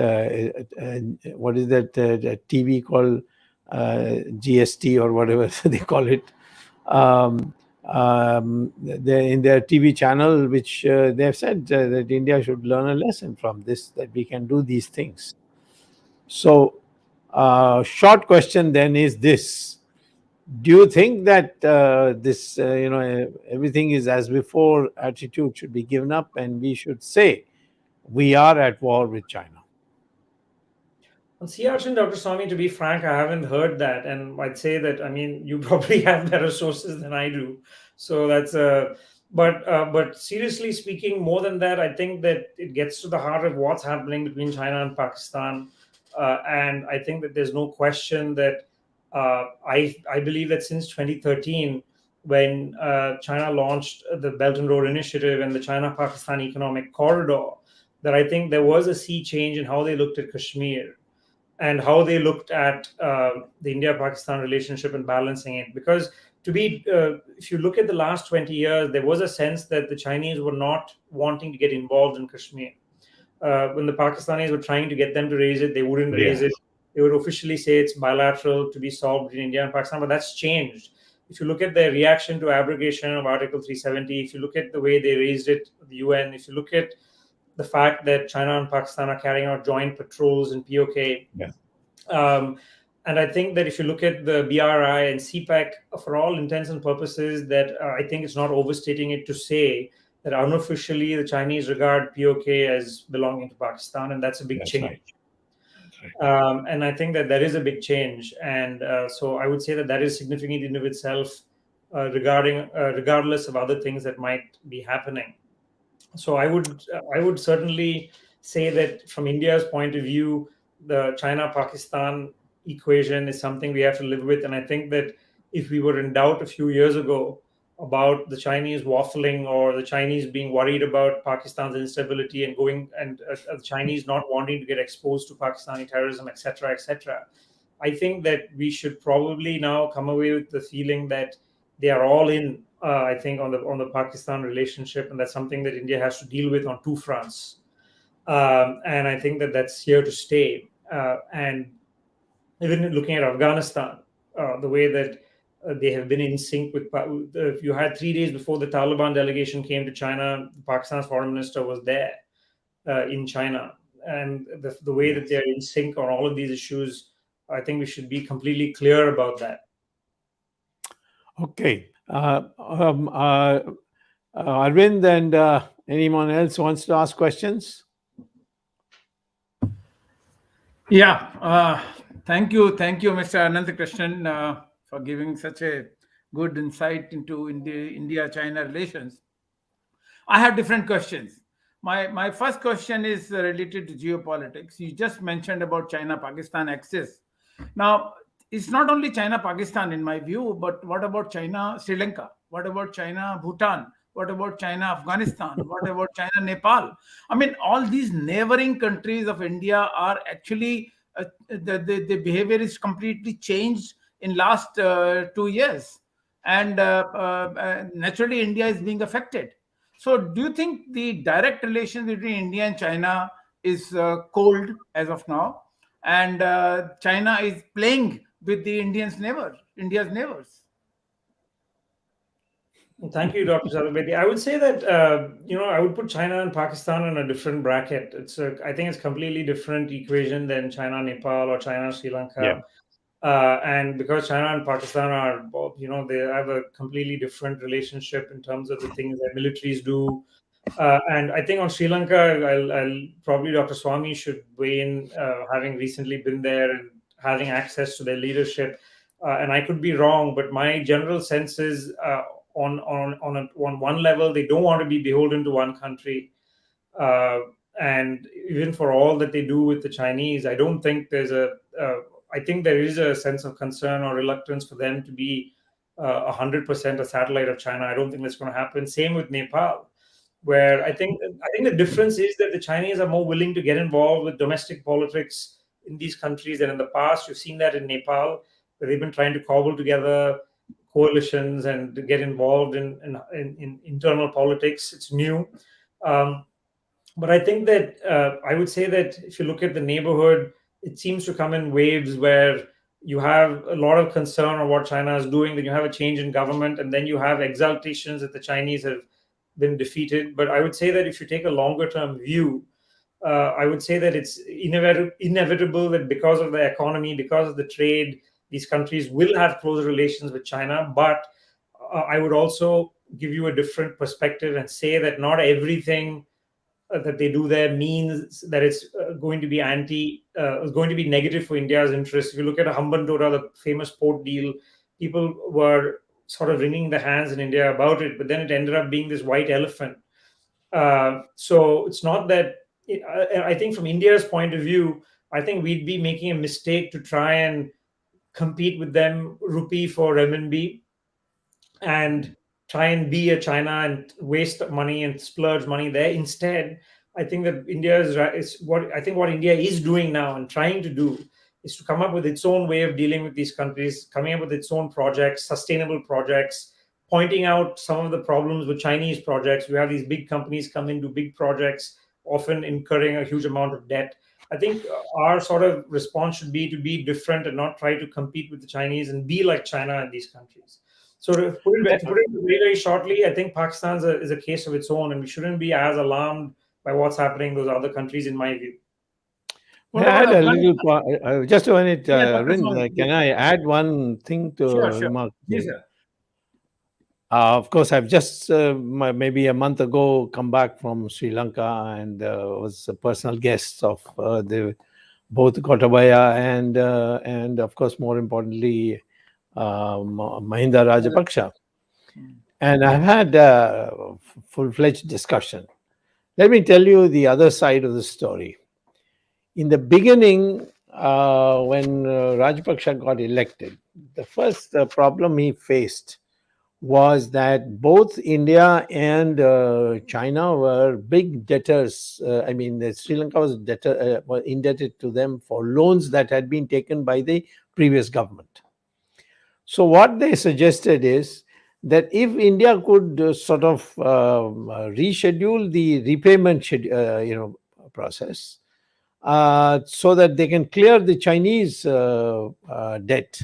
Speaker 2: what is that TV called GST or whatever they call it. In their TV channel, which they have said that India should learn a lesson from this, that we can do these things. So, short question then is this: do you think that this, everything is as before attitude should be given up, and we should say we are at war with China?
Speaker 3: On Siachen, Dr. Swamy, to be frank, I haven't heard that, and I'd say that, I mean, you probably have better sources than I do. So that's but seriously speaking, more than that, I think that it gets to the heart of what's happening between China and Pakistan, and I think that there's no question that I believe that since 2013, when China launched the Belt and Road Initiative and the China-Pakistan Economic Corridor, that I think there was a sea change in how they looked at Kashmir and how they looked at the India-Pakistan relationship and balancing it. Because if you look at the last 20 years, there was a sense that the Chinese were not wanting to get involved in Kashmir. When the Pakistanis were trying to get them to raise it, they wouldn't raise it. They would officially say it's bilateral to be solved between India and Pakistan, but that's changed. If you look at their reaction to abrogation of Article 370, if you look at the way they raised it, the UN, if you look at the fact that China and Pakistan are carrying out joint patrols in POK. And I think that if you look at the BRI and CPEC, for all intents and purposes, that I think it's not overstating it to say that unofficially the Chinese regard POK as belonging to Pakistan, and that's a big change.
Speaker 2: Right. Right.
Speaker 3: And I think that that is a big change. And so I would say that that is significant in of itself, regardless of other things that might be happening. So I would certainly say that from India's point of view, the China-Pakistan equation is something we have to live with. And I think that if we were in doubt a few years ago about the Chinese waffling or the Chinese being worried about Pakistan's instability and the Chinese not wanting to get exposed to Pakistani terrorism, etc., etc., I think that we should probably now come away with the feeling that they are all in. I think on the Pakistan relationship, and that's something that India has to deal with on two fronts. And I think that that's here to stay. And even looking at Afghanistan, the way that they have been in sync with. If you had 3 days before the Taliban delegation came to China, Pakistan's foreign minister was there in China, and the way that they're in sync on all of these issues, I think we should be completely clear about that.
Speaker 2: Okay. Arvind and anyone else wants to ask questions?
Speaker 4: Yeah. Thank you, Mr. Ananth Krishnan, for giving such a good insight into India-China relations. I have different questions. My first question is related to geopolitics. You just mentioned about China-Pakistan axis. Now, it's not only China-Pakistan in my view, but what about China-Sri Lanka? What about China-Bhutan? What about China-Afghanistan? What about China-Nepal? I mean, all these neighboring countries of India are actually, the behavior is completely changed in last 2 years. And naturally, India is being affected. So do you think the direct relations between India and China is cold as of now? And China is playing with the India's neighbors?
Speaker 3: Thank you, Dr. Sarabedi. I would say that I would put China and Pakistan in a different bracket. I think it's completely different equation than China, Nepal, or China, Sri Lanka. And because China and Pakistan are both, they have a completely different relationship in terms of the things that militaries do. And I think on Sri Lanka, I'll probably Dr. Swamy should weigh in, having recently been there and having access to their leadership. And I could be wrong, but my general sense is on one level, they don't want to be beholden to one country. And even for all that they do with the Chinese, I don't think I think there is a sense of concern or reluctance for them to be 100% a satellite of China. I don't think that's going to happen. Same with Nepal, where I think the difference is that the Chinese are more willing to get involved with domestic politics in these countries than in the past. You've seen that in Nepal, where they've been trying to cobble together coalitions and to get involved in internal politics. It's new. But I think that I would say that if you look at the neighborhood, it seems to come in waves where you have a lot of concern on what China is doing, then you have a change in government, and then you have exaltations that the Chinese have been defeated. But I would say that if you take a longer term view, I would say that it's inevitable that because of the economy, because of the trade, these countries will have closer relations with China. But I would also give you a different perspective and say that not everything that they do there means that it's going to be going to be negative for India's interests. If you look at Hambantota, the famous port deal, people were sort of wringing their hands in India about it, but then it ended up being this white elephant. So it's not that. I think from India's point of view, I think we'd be making a mistake to try and compete with them rupee for renminbi and try and be a China and waste money and splurge money there. Instead, I think that what India is doing now and trying to do is to come up with its own way of dealing with these countries, coming up with its own projects, sustainable projects, pointing out some of the problems with Chinese projects. We have these big companies come in, do big projects, often incurring a huge amount of debt. I think our sort of response should be to be different and not try to compete with the Chinese and be like China in these countries. So to put it very, very shortly, I think Pakistan is a case of its own, and we shouldn't be as alarmed by what's happening in those other countries, in my view.
Speaker 2: I had a little just a minute,
Speaker 4: Arvind,
Speaker 2: can I add one thing to
Speaker 4: Sure.
Speaker 2: remark?
Speaker 4: Yes, sir.
Speaker 2: Of course, I've just maybe a month ago come back from Sri Lanka and was a personal guest of both Gotabaya and of course, more importantly, Mahinda Rajapaksa. And I've had a full-fledged discussion. Let me tell you the other side of the story. In the beginning, when Rajapaksa got elected, the first problem he faced was that both India and China were big debtors. I mean, Sri Lanka was indebted to them for loans that had been taken by the previous government. So what they suggested is that if India could sort of reschedule the repayment process so that they can clear the Chinese debt,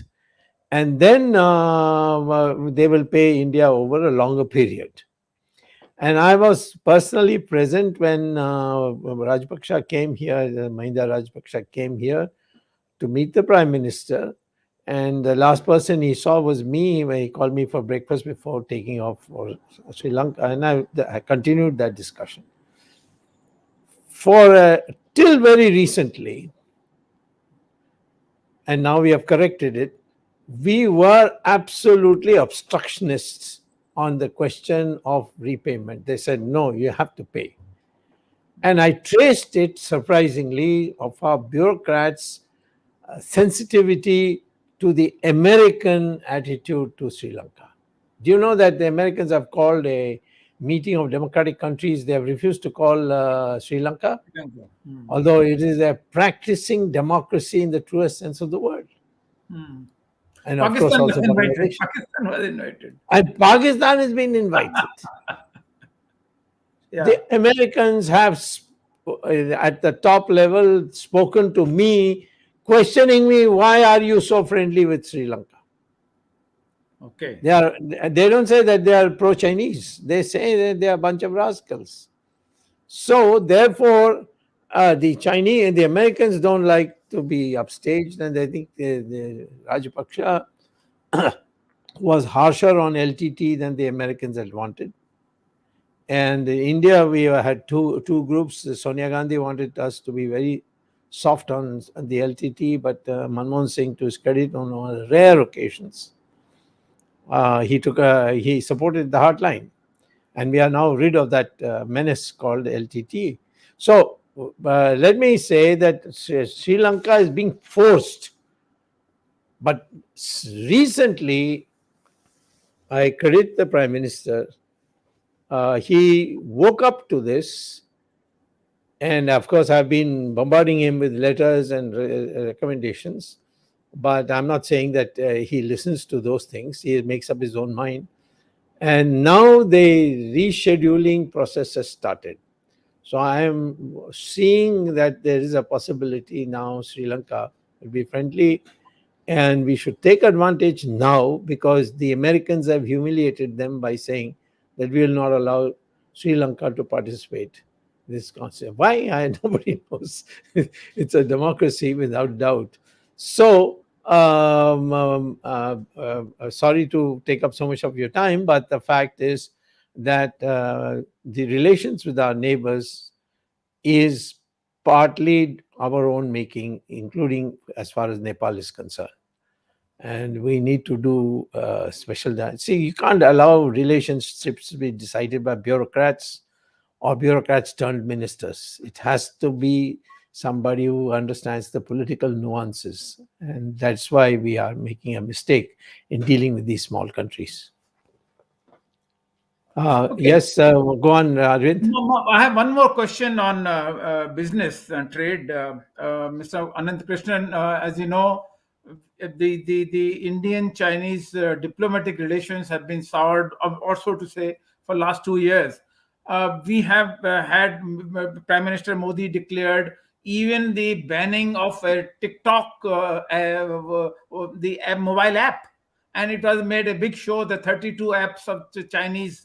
Speaker 2: and then they will pay India over a longer period. And I was personally present when Rajapaksa came here, Mahinda Rajapaksa came here to meet the Prime Minister. And the last person he saw was me when he called me for breakfast before taking off for Sri Lanka. And I continued that discussion. For till very recently, and now we have corrected it, we were absolutely obstructionists on the question of repayment. They said, no, you have to pay. And I traced it, surprisingly, of our bureaucrats' sensitivity to the American attitude to Sri Lanka. Do you know that the Americans have called a meeting of democratic countries? They have refused to call Sri Lanka, although it is a practicing democracy in the truest sense of the word. And of course, also Bangladesh.
Speaker 4: Pakistan was invited.
Speaker 2: And Pakistan has been invited.
Speaker 4: Yeah.
Speaker 2: The Americans have, at the top level, spoken to me, questioning me, why are you so friendly with Sri Lanka?
Speaker 4: Okay.
Speaker 2: They don't say that they are pro-Chinese. They say that they are a bunch of rascals. So therefore, the Chinese and the Americans don't like to be upstaged, and they think the Rajapaksa was harsher on LTT than the Americans had wanted. And in India, we had two groups. Sonia Gandhi wanted us to be very soft on the LTT, but Manmohan Singh, to his credit, on rare occasions, he supported the hard line, and we are now rid of that menace called LTT. So let me say that Sri Lanka is being forced, but recently, I credit the Prime Minister. He woke up to this, and of course, I've been bombarding him with letters and recommendations. But I'm not saying that he listens to those things. He makes up his own mind. And now the rescheduling process has started. So I am seeing that there is a possibility now Sri Lanka will be friendly. And we should take advantage now, because the Americans have humiliated them by saying that we will not allow Sri Lanka to participate in this concept. Why? Nobody knows. It's a democracy without doubt. So, sorry to take up so much of your time, but the fact is that the relations with our neighbors is partly our own making, including as far as Nepal is concerned. And we need to do special. See, you can't allow relationships to be decided by bureaucrats or bureaucrats turned ministers. It has to be somebody who understands the political nuances. And that's why we are making a mistake in dealing with these small countries.
Speaker 4: Okay.
Speaker 2: Yes, go on, Arvind.
Speaker 4: I have one more question on business and trade. Mr. Ananth Krishnan, as you know, the Indian-Chinese diplomatic relations have been soured, or so to say, for last 2 years. We have had Prime Minister Modi declared even the banning of TikTok, the mobile app, and it was made a big show. The 32 apps of the Chinese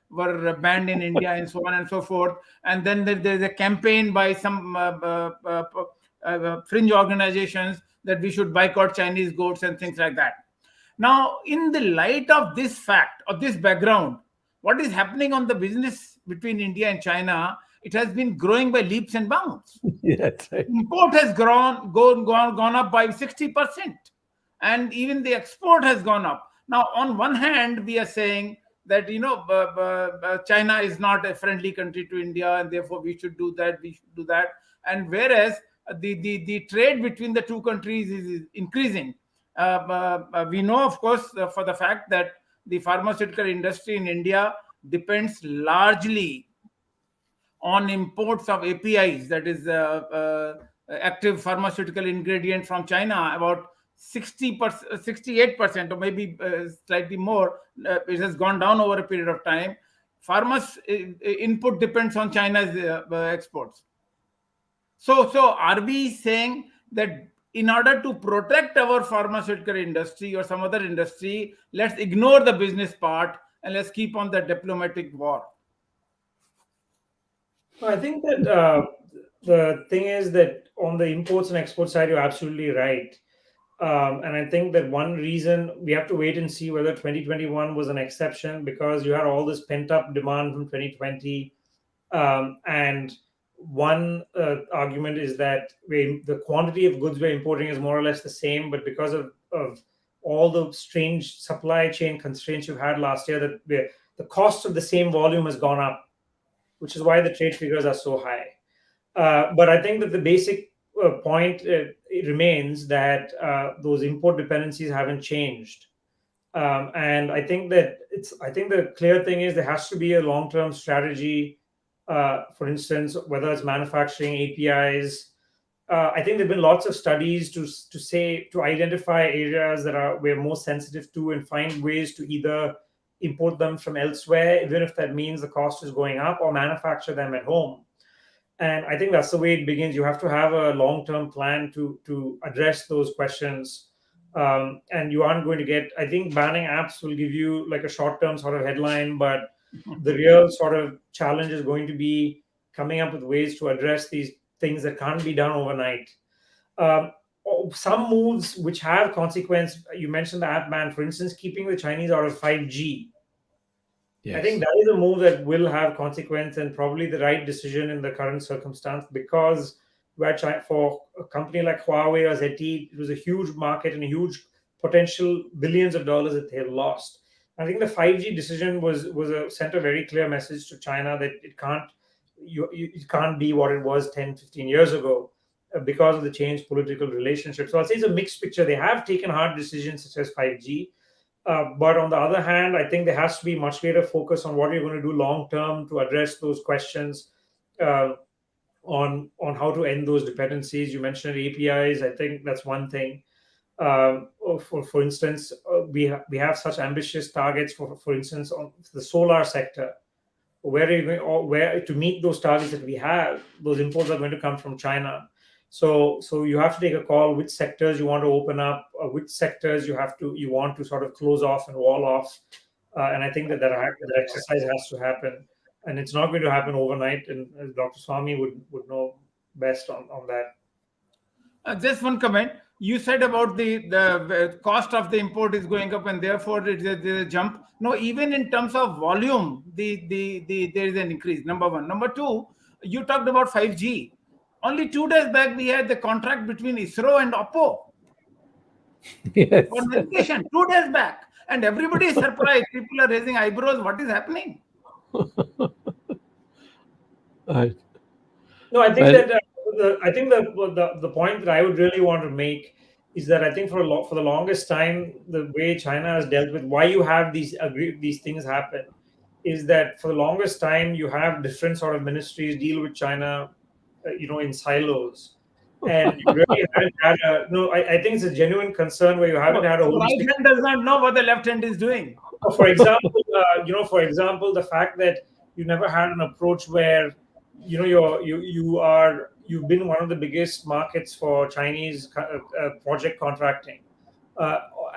Speaker 4: were banned in India, and so on and so forth. And then there's a campaign by some fringe organizations that we should boycott Chinese goods and things like that. Now, in the light of this fact, or this background, what is happening on the business between India and China? It has been growing by leaps and bounds.
Speaker 2: Yeah, that's right.
Speaker 4: Import has gone up by 60%, and even the export has gone up. Now, on one hand, we are saying that China is not a friendly country to India, and therefore we should do that. And whereas the trade between the two countries is increasing. We know, of course, for the fact that the pharmaceutical industry in India depends largely on imports of APIs, that is active pharmaceutical ingredient from China. About 60%, 68%, or maybe slightly more. It has gone down over a period of time. Pharma's input depends on China's exports. So are we saying that in order to protect our pharmaceutical industry or some other industry, let's ignore the business part and let's keep on the diplomatic war?
Speaker 3: I think that the thing is that on the imports and export side, you're absolutely right. And I think that one reason we have to wait and see whether 2021 was an exception, because you had all this pent up demand from 2020. And one argument is that the quantity of goods we're importing is more or less the same, but because of all the strange supply chain constraints you've had last year, that the cost of the same volume has gone up, which is why the trade figures are so high. But I think that the basic point it remains that those import dependencies haven't changed. And I think that the clear thing is there has to be a long-term strategy. For instance, whether it's manufacturing APIs, I think there've been lots of studies to identify areas that we're more sensitive to and find ways to either import them from elsewhere, even if that means the cost is going up, or manufacture them at home. And I think that's the way it begins. You have to have a long-term plan to address those questions. And you aren't going to get, I think banning apps will give you like a short-term sort of headline, but the real sort of challenge is going to be coming up with ways to address these things that can't be done overnight. Some moves which have consequence, you mentioned the app ban, for instance, keeping the Chinese out of 5G. Yes. I think that is a move that will have consequence and probably the right decision in the current circumstance, because for a company like Huawei or ZTE, it was a huge market and a huge potential billions of dollars that they had lost. I think the 5G decision sent a very clear message to China that it can't be what it was 10, 15 years ago because of the changed political relationship. So I'll say it's a mixed picture. They have taken hard decisions such as 5G. But on the other hand, I think there has to be much greater focus on what you're going to do long term to address those questions on how to end those dependencies. You mentioned APIs. I think that's one thing. For instance, we have such ambitious targets for instance on the solar sector, where to meet those targets that we have, those imports are going to come from China. So you have to take a call which sectors you want to open up, or which sectors you want to sort of close off and wall off. And I think that exercise has to happen, and it's not going to happen overnight. And Dr. Swamy would know best on that.
Speaker 4: Just one comment. You said about the cost of the import is going up, and therefore there's a jump. No, even in terms of volume, there is an increase. Number one. Number two, you talked about 5G. Only 2 days back, we had the contract between ISRO and Oppo
Speaker 2: Yes.
Speaker 4: for navigation. 2 days back, and everybody is surprised. People are raising eyebrows. What is happening?
Speaker 2: Right.
Speaker 3: No, I think
Speaker 2: Well-
Speaker 3: that the point that I would really want to make is that I think for the longest time, the way China has dealt with why you have these things happen is that for the longest time you have different sort of ministries deal with China, in silos, and you really haven't had I think it's a genuine concern where you haven't had a
Speaker 4: The
Speaker 3: holistic.
Speaker 4: right hand does not know what the left hand is doing.
Speaker 3: For example, the fact that you never had an approach where you've been one of the biggest markets for Chinese project contracting,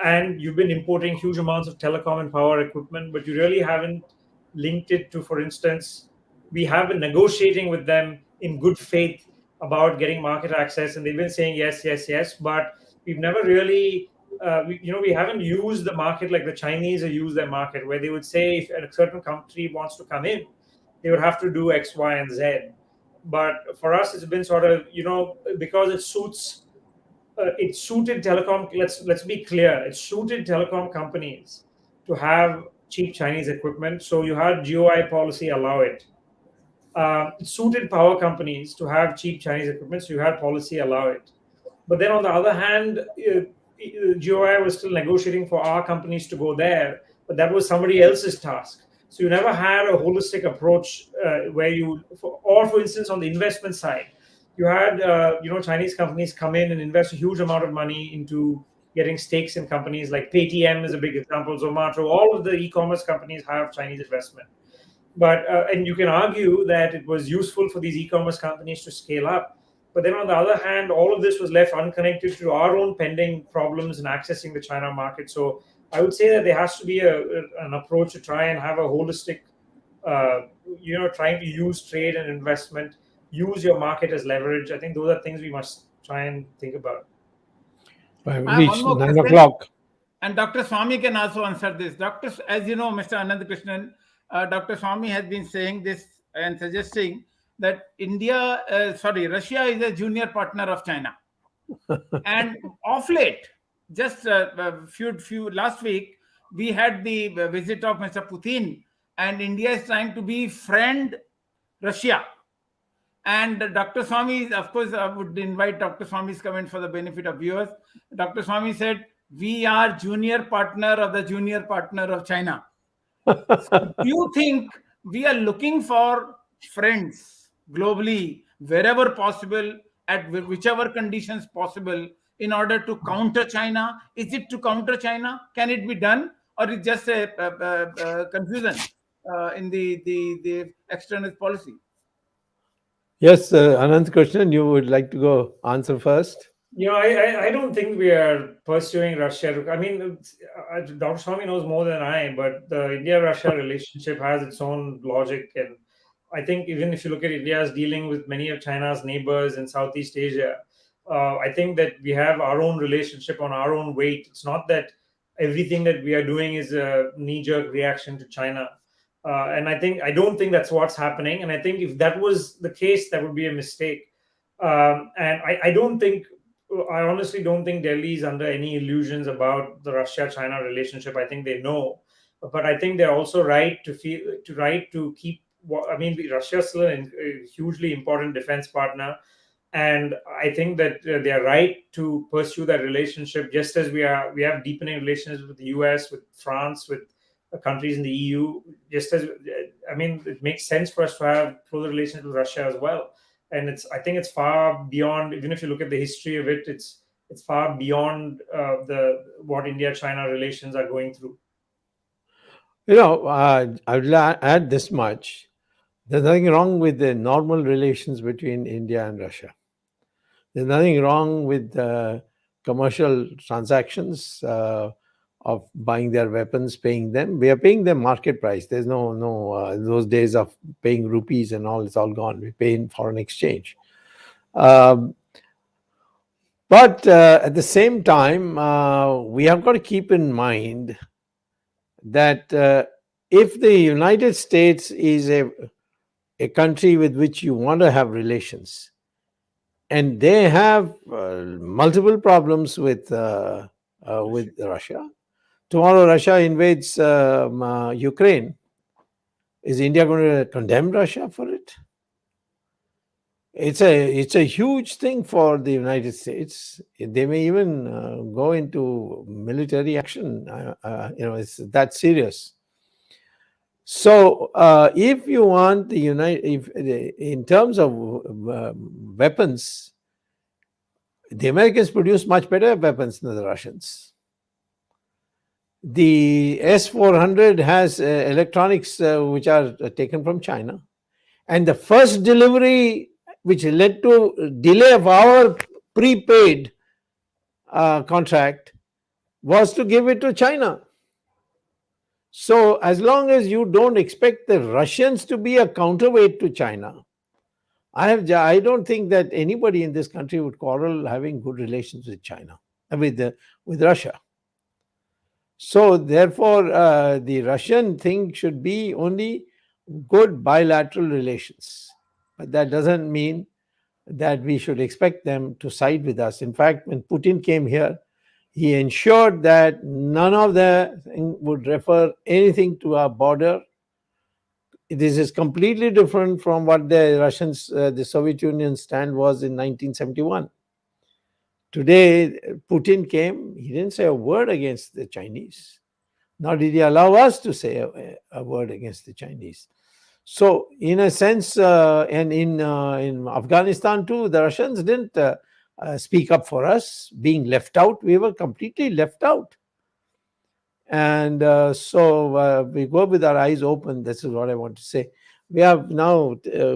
Speaker 3: and you've been importing huge amounts of telecom and power equipment, but you really haven't linked it to, for instance, we have been negotiating with them in good faith about getting market access, and they've been saying yes, yes, yes, but we've never really we haven't used the market like the Chinese have used their market, where they would say if a certain country wants to come in, they would have to do X, Y, and Z. But for us, it's been sort of because it suited telecom. Let's be clear, it suited telecom companies to have cheap Chinese equipment. So you had GOI policy allow it. It suited power companies to have cheap Chinese equipment, so you had policy allow it. But then on the other hand, GOI was still negotiating for our companies to go there, but that was somebody else's task. So you never had a holistic approach where for instance, on the investment side, you had Chinese companies come in and invest a huge amount of money into getting stakes in companies like Paytm is a big example, Zomato. All of the e-commerce companies have Chinese investment. But and you can argue that it was useful for these e-commerce companies to scale up. But then on the other hand, all of this was left unconnected to our own pending problems in accessing the China market. So I would say that there has to be an approach to try and have a holistic, trying to use trade and investment, use your market as leverage. I think those are things we must try and think about.
Speaker 2: I've
Speaker 4: I have
Speaker 2: reached
Speaker 4: one more
Speaker 2: 9
Speaker 4: question.
Speaker 2: o'clock.
Speaker 4: And Dr. Swamy can also answer this. As you know, Mr. Ananth Krishnan, Dr. Swamy has been saying this and suggesting that Russia is a junior partner of China. And of late, just last week, we had the visit of Mr. Putin, and India is trying to be friend Russia. And Dr. Swamy, of course, I would invite Dr. Swamy's comment for the benefit of viewers. Dr. Swamy said, we are junior partner of the junior partner of China. So do you think we are looking for friends globally, wherever possible, at whichever conditions possible, in order to counter China? Is it to counter China? Can it be done? Or is it just a confusion in the external policy?
Speaker 2: Yes, Ananth Krishnan, you would like to go answer first?
Speaker 3: I don't think we are pursuing Russia. I mean, Dr. Swamy knows more than I, but the India-Russia relationship has its own logic. And I think even if you look at India's dealing with many of China's neighbors in Southeast Asia, I think that we have our own relationship on our own weight. It's not that everything that we are doing is a knee-jerk reaction to China. And I don't think that's what's happening. And I think if that was the case, that would be a mistake. And I honestly don't think Delhi is under any illusions about the Russia-China relationship. I think they know, but I think they're also right to keep. I mean, Russia is still a hugely important defense partner, and I think that they are right to pursue that relationship. Just as we have deepening relations with the US, with France, with countries in the EU. Just as it makes sense for us to have closer relations with Russia as well. And I think it's far beyond. Even if you look at the history of it, it's far beyond what India-China relations are going through.
Speaker 2: I would add this much: there's nothing wrong with the normal relations between India and Russia. There's nothing wrong with commercial transactions of buying their weapons, paying them. We are paying them market price. There's no those days of paying rupees and all. It's all gone. We pay in foreign exchange. Um, but at the same time, we have got to keep in mind that if the United States is a country with which you want to have relations, and they have multiple problems with Russia. Tomorrow, Russia invades Ukraine. Is India going to condemn Russia for it? It's a huge thing for the United States. They may even go into military action. It's that serious. So, if you want the in terms of weapons, the Americans produce much better weapons than the Russians. The S-400 has electronics which are taken from China, and the first delivery, which led to delay of our prepaid contract, was to give it to China. So, as long as you don't expect the Russians to be a counterweight to China, I don't think that anybody in this country would quarrel having good relations with China, with Russia. So, therefore, the Russian thing should be only good bilateral relations. But that doesn't mean that we should expect them to side with us. In fact, when Putin came here, he ensured that none of them would refer anything to our border. This is completely different from what the Russians, the Soviet Union stand was in 1971. Today, Putin came, he didn't say a word against the Chinese, nor did he allow us to say a word against the Chinese. So, in a sense, and in Afghanistan too, the Russians didn't speak up for us, being left out. We were completely left out. And so we go with our eyes open. This is what I want to say. We have now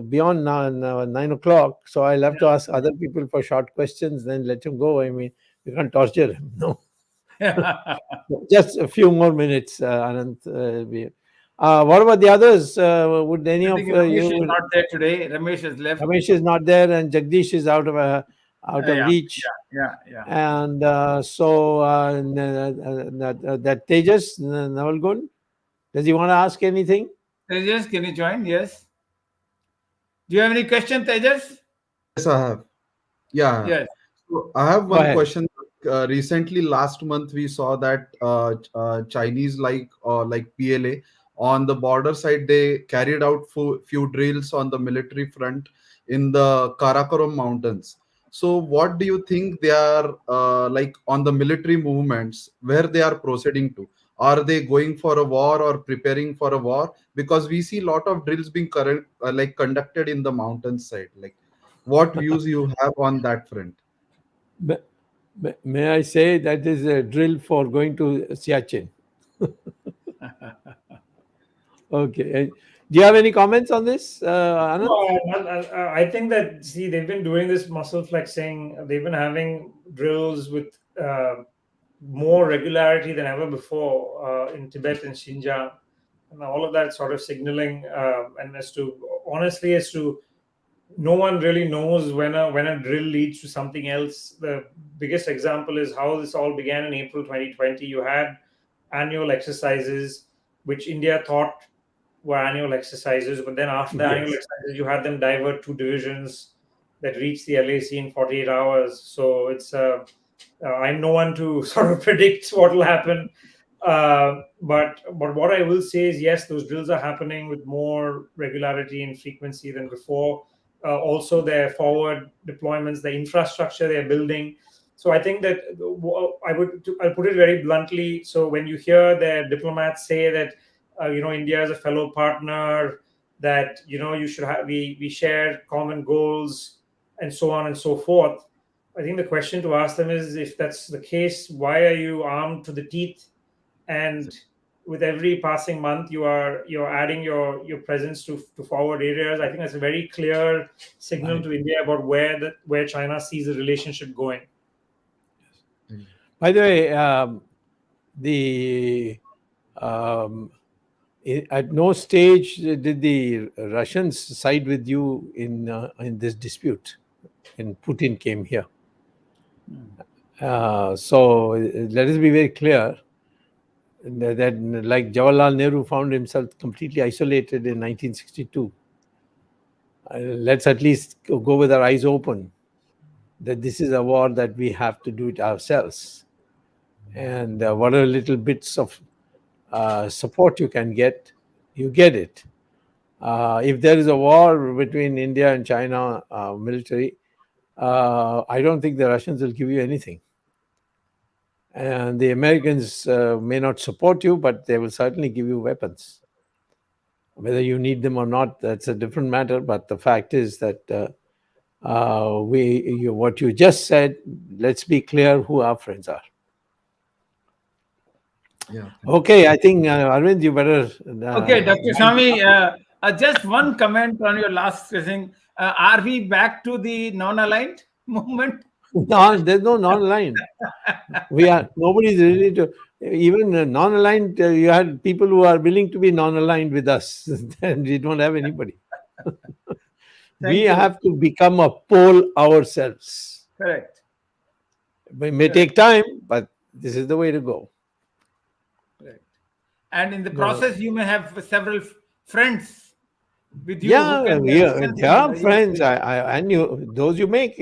Speaker 2: beyond 9 o'clock, so I'll have to ask other people for short questions, then let him go. I mean, we can't torture him. No. Just a few more minutes, Ananth. What about the others? Would any
Speaker 4: I
Speaker 2: of
Speaker 4: think
Speaker 2: you?
Speaker 4: Ramesh is not there today. Ramesh has left.
Speaker 2: Ramesh is not there, and Jagdish is out of
Speaker 4: Yeah,
Speaker 2: reach.
Speaker 4: yeah.
Speaker 2: And so that Tejas Navalgund, does he want to ask anything?
Speaker 4: Tejas, can you join? Yes. Do you have any question, Tejas?
Speaker 5: Yes, I have. Yeah.
Speaker 4: Yes.
Speaker 5: So I have
Speaker 2: Go
Speaker 5: one
Speaker 2: ahead.
Speaker 5: question. Recently, last month, we saw that Chinese, like PLA, on the border side, they carried out few drills on the military front in the Karakoram Mountains. So, what do you think they are like on the military movements, where they are proceeding to? Are they going for a war or preparing for a war? Because we see a lot of drills being like conducted in the mountainside. Like, what views you have on that front?
Speaker 2: May I say that is a drill for going to Siachen? Okay. Do you have any comments on this, Anand?
Speaker 3: I think that, see, they've been doing this muscle flexing. They've been having drills with more regularity than ever before in Tibet and Xinjiang, and all of that sort of signaling. And honestly, as to no one really knows when a drill leads to something else. The biggest example is how this all began in April 2020. You had annual exercises, which India thought were annual exercises, but then after the annual exercises, you had them divert 2 divisions that reached the LAC in 48 hours. So it's I'm no one to sort of predict what will happen. But what I will say is, yes, those drills are happening with more regularity and frequency than before. Also, their forward deployments, the infrastructure they're building. So I think that I'll put it very bluntly. So when you hear their diplomats say that India is a fellow partner, that you should have we share common goals and so on and so forth. I think the question to ask them is, if that's the case, why are you armed to the teeth and with every passing month, you're adding your presence to forward areas. I think that's a very clear signal
Speaker 2: Right.
Speaker 3: to India about where China sees the relationship going.
Speaker 2: By the way, the um, at no stage did the Russians side with you in this dispute when Putin came here. So let us be very clear that like Jawaharlal Nehru found himself completely isolated in 1962. Let's at least go with our eyes open that this is a war that we have to do it ourselves. And whatever little bits of support you can get, you get it. If there is a war between India and China military, I don't think the Russians will give you anything. And the Americans may not support you, but they will certainly give you weapons. Whether you need them or not, that's a different matter. But the fact is that what you just said, let's be clear who our friends are.
Speaker 5: Yeah.
Speaker 2: Okay, I think Arvind, you better.
Speaker 4: Okay, Dr. Swamy, just one comment on your last thing. Are we back to the non-aligned movement?
Speaker 2: No, there's no non-aligned. Nobody's really to even non-aligned. You had people who are willing to be non-aligned with us, and we don't have anybody. We
Speaker 4: you.
Speaker 2: have to become a pole ourselves.
Speaker 4: Correct.
Speaker 2: It may take time, but this is the way to go.
Speaker 4: Correct. And in the
Speaker 2: No.
Speaker 4: process, you may have several friends with you.
Speaker 2: Yeah,
Speaker 4: who
Speaker 2: they are friends. And those you make.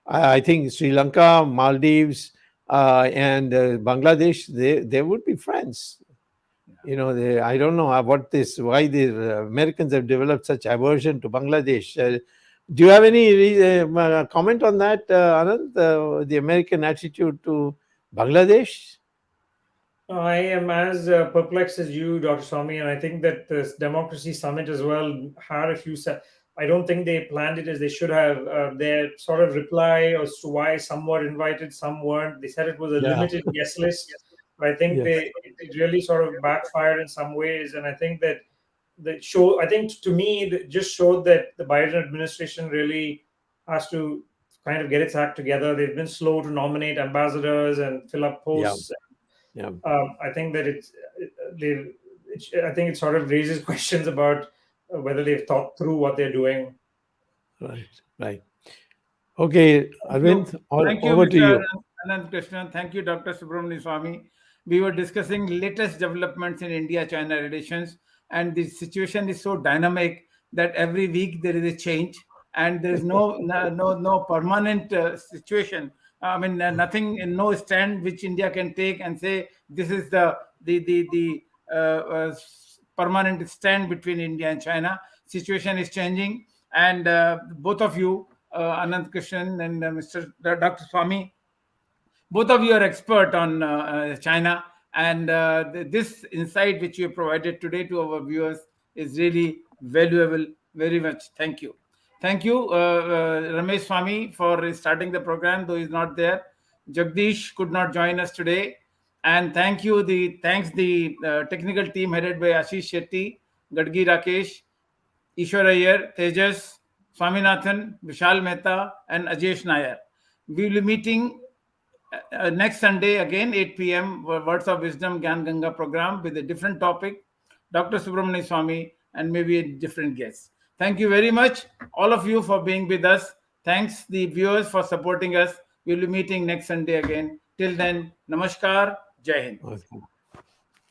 Speaker 2: I think Sri Lanka, Maldives, and Bangladesh, they would be friends. You know, I don't know why the Americans have developed such aversion to Bangladesh. Do you have any comment on that, Anand? The American attitude to Bangladesh?
Speaker 3: I am as perplexed as you, Dr. Swamy, and I think that this democracy summit as well had a few. I don't think they planned it as they should have. Their sort of reply as to why some were invited, some weren't. They said it was a limited guest list, but I think it really sort of backfired in some ways. And I think that I think to me, it just showed that the Biden administration really has to kind of get its act together. They've been slow to nominate ambassadors and fill up posts.
Speaker 2: Yeah.
Speaker 3: I think that I think it sort of raises questions about whether they've thought through what they're doing.
Speaker 2: Right. Okay, Arvind,
Speaker 4: thank you,
Speaker 2: over to
Speaker 4: Mr.
Speaker 2: you.
Speaker 4: Ananth Krishnan. Thank you, Dr. Subramanian Swamy. We were discussing latest developments in India-China relations, and the situation is so dynamic that every week there is a change, and there is no permanent situation. I mean, nothing, no stand which India can take and say this is the permanent stand between India and China. Situation is changing, and both of you, Ananth Krishnan and Mr. Dr. Swamy, both of you are expert on China, and this insight which you provided today to our viewers is really valuable. Very much. Thank you. Thank you, Ramesh Swamy, for starting the program, though he's not there. Jagdish could not join us today. And thanks the technical team headed by Ashish Shetty, Gadgi Rakesh, Ishwar Iyer, Tejas, Swaminathan, Vishal Mehta, and Ajesh Nair. We will be meeting next Sunday again, 8 p.m. Words of Wisdom Gyan Ganga program with a different topic, Dr. Subramanian Swamy, and maybe a different guest. Thank you very much, all of you, for being with us. Thanks, the viewers, for supporting us. We'll be meeting next Sunday again. Till then, namaskar, Jai Hind.